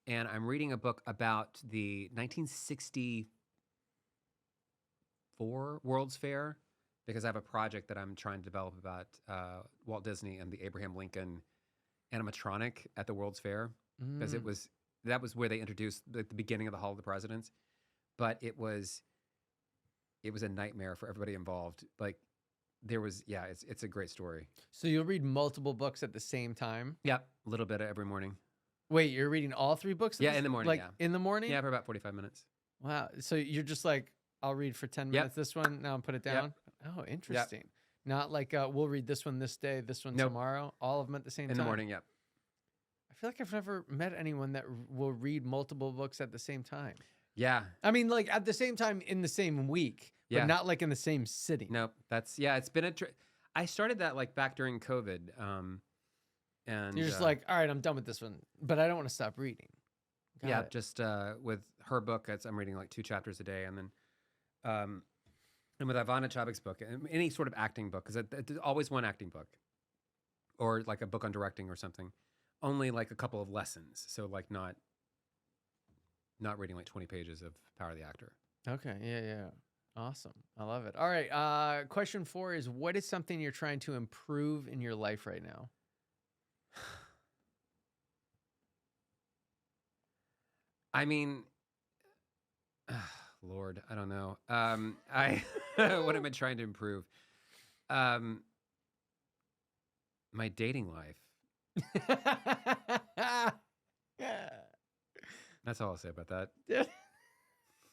and I'm reading a book about the 1964 World's Fair because I have a project that I'm trying to develop about Walt Disney and the Abraham Lincoln animatronic at the World's Fair, because that was where they introduced the beginning of the Hall of the Presidents, but it was a nightmare for everybody involved. Like it's a great story. So you'll read multiple books at the same time? Yep, a little bit every morning. Wait, you're reading all 3 books? Yeah, in the morning, Like yeah. in the morning? Yeah, for about 45 minutes. Wow. So you're just like, I'll read for 10 minutes this one, now put it down? Oh, interesting. Not like we'll read this one this day, this one tomorrow, all of them at the same time? In the morning, yep. I feel like I've never met anyone that will read multiple books at the same time. Yeah. I mean, like at the same time in the same week, but not like in the same city. Nope. It's been I started that like back during COVID. And you're just like, all right, I'm done with this one, but I don't want to stop reading. Got it. Just with her book, I'm reading like 2 chapters a day, and then, and with Ivana Chubbuck's book, any sort of acting book, because there's always one acting book, or like a book on directing or something. Only like a couple of lessons, so like not reading like 20 pages of Power of the Actor. Okay, yeah. Awesome. I love it. All right, question 4 is, what is something you're trying to improve in your life right now? I mean, Lord, I don't know. What am I trying to improve? My dating life. That's all I'll say about that.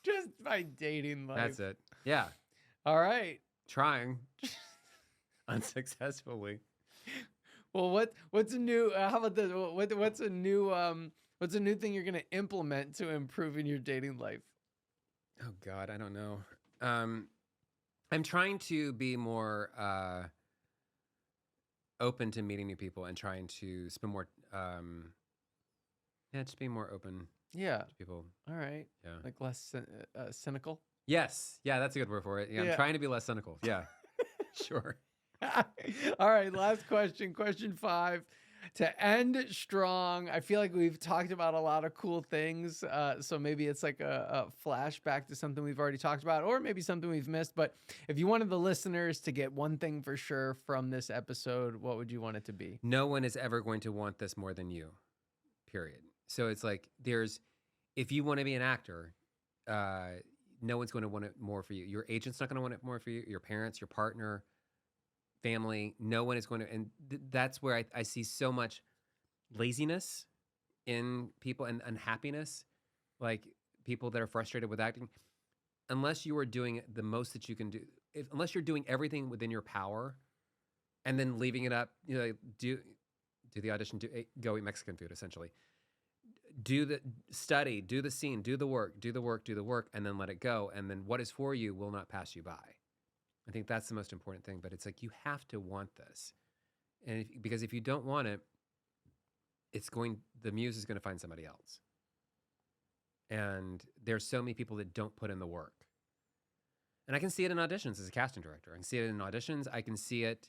Just my dating life. That's it. Yeah. All right. Trying. Unsuccessfully. Well, what's a new? How about this? What's a new thing you're gonna implement to improve in your dating life? Oh God, I don't know. I'm trying to be more open to meeting new people and trying to spend more. Just being more open. Yeah. To people. All right. Yeah. Like less cynical. Yes. Yeah, that's a good word for it. Yeah, I'm trying to be less cynical. Yeah. Sure. All right. Last question. Question 5. To end strong, I feel like we've talked about a lot of cool things. So maybe it's like a flashback to something we've already talked about, or maybe something we've missed. But if you wanted the listeners to get one thing for sure from this episode, what would you want it to be? No one is ever going to want this more than you, period. So it's like if you want to be an actor, no one's going to want it more for you. Your agent's not going to want it more for you. Your parents, your partner, family, no one is going to. And that's where I see so much laziness in people and unhappiness, like people that are frustrated with acting. Unless you are doing the most that you can do, unless you're doing everything within your power and then leaving it up, do the audition, go eat Mexican food, essentially. Do the study, do the scene, do the work, and then let it go. And then what is for you will not pass you by. I think that's the most important thing. But it's like, you have to want this. And because if you don't want it, the muse is going to find somebody else. And there's so many people that don't put in the work. And I can see it in auditions as a casting director. I can see it in auditions. I can see it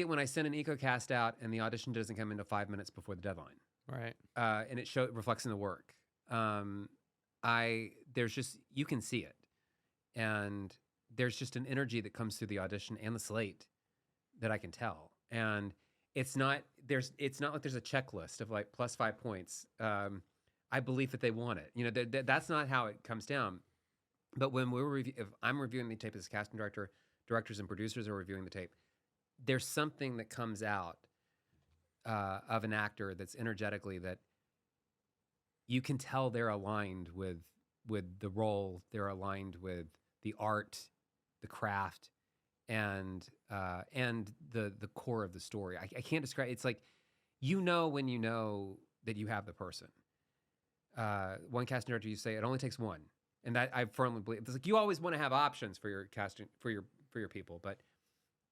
when I send an EcoCast out and the audition doesn't come into 5 minutes before the deadline. Right. And it reflects in the work. There's just, you can see it. And there's just an energy that comes through the audition and the slate that I can tell. And it's not like there's a checklist of like plus 5 points. I believe that they want it. You know, that's not how it comes down. But when if I'm reviewing the tape as a casting director, directors and producers are reviewing the tape, there's something that comes out of an actor that's energetically that you can tell they're aligned with the role, they're aligned with the art, the craft, and the core of the story. I can't describe. It's like, when you know that you have the person. One casting director, you say it only takes one, and that I firmly believe. It's like you always want to have options for your casting for your people, but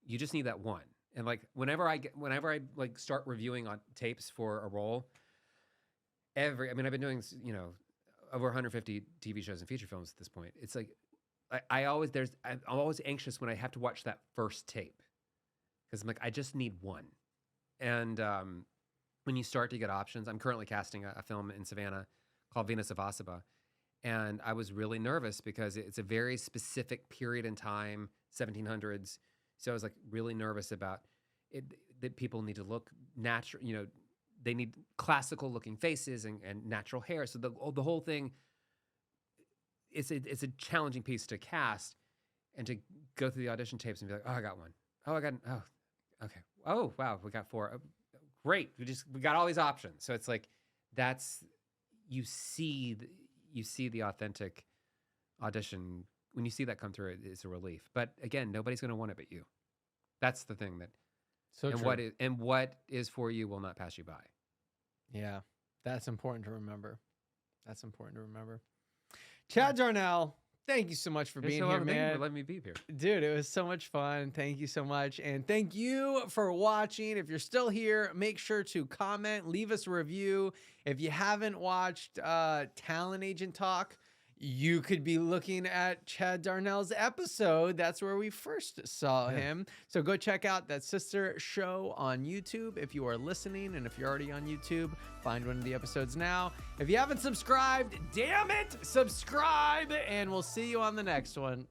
you just need that one. And like whenever I like start reviewing on tapes for a role, I've been doing over 150 TV shows and feature films at this point. It's like I'm always anxious when I have to watch that first tape because I'm like, I just need one. And when you start to get options, I'm currently casting a film in Savannah called Venus of Asaba. And I was really nervous because it's a very specific period in time, 1700s. So I was like really nervous about it, that people need to look natural, they need classical looking faces and natural hair. So the whole thing, it's a challenging piece to cast and to go through the audition tapes and be like, oh, I got one. Oh, okay. Oh, wow, we got 4. Oh, great. We got all these options. So it's like, you see the authentic audition. When you see that come through, it's a relief. But again, nobody's going to want it but you. That's the thing what is for you will not pass you by. Yeah, that's important to remember. Chad Darnell, thank you so much for being here, man. Thank you for letting me be here. Dude, it was so much fun. Thank you so much. And thank you for watching. If you're still here, make sure to comment, leave us a review. If you haven't watched Talent Agent Talk, you could be looking at Chad Darnell's episode. That's where we first saw him. So go check out that sister show on YouTube if you are listening. And if you're already on YouTube, find one of the episodes now. If you haven't subscribed, damn it, subscribe. And we'll see you on the next one.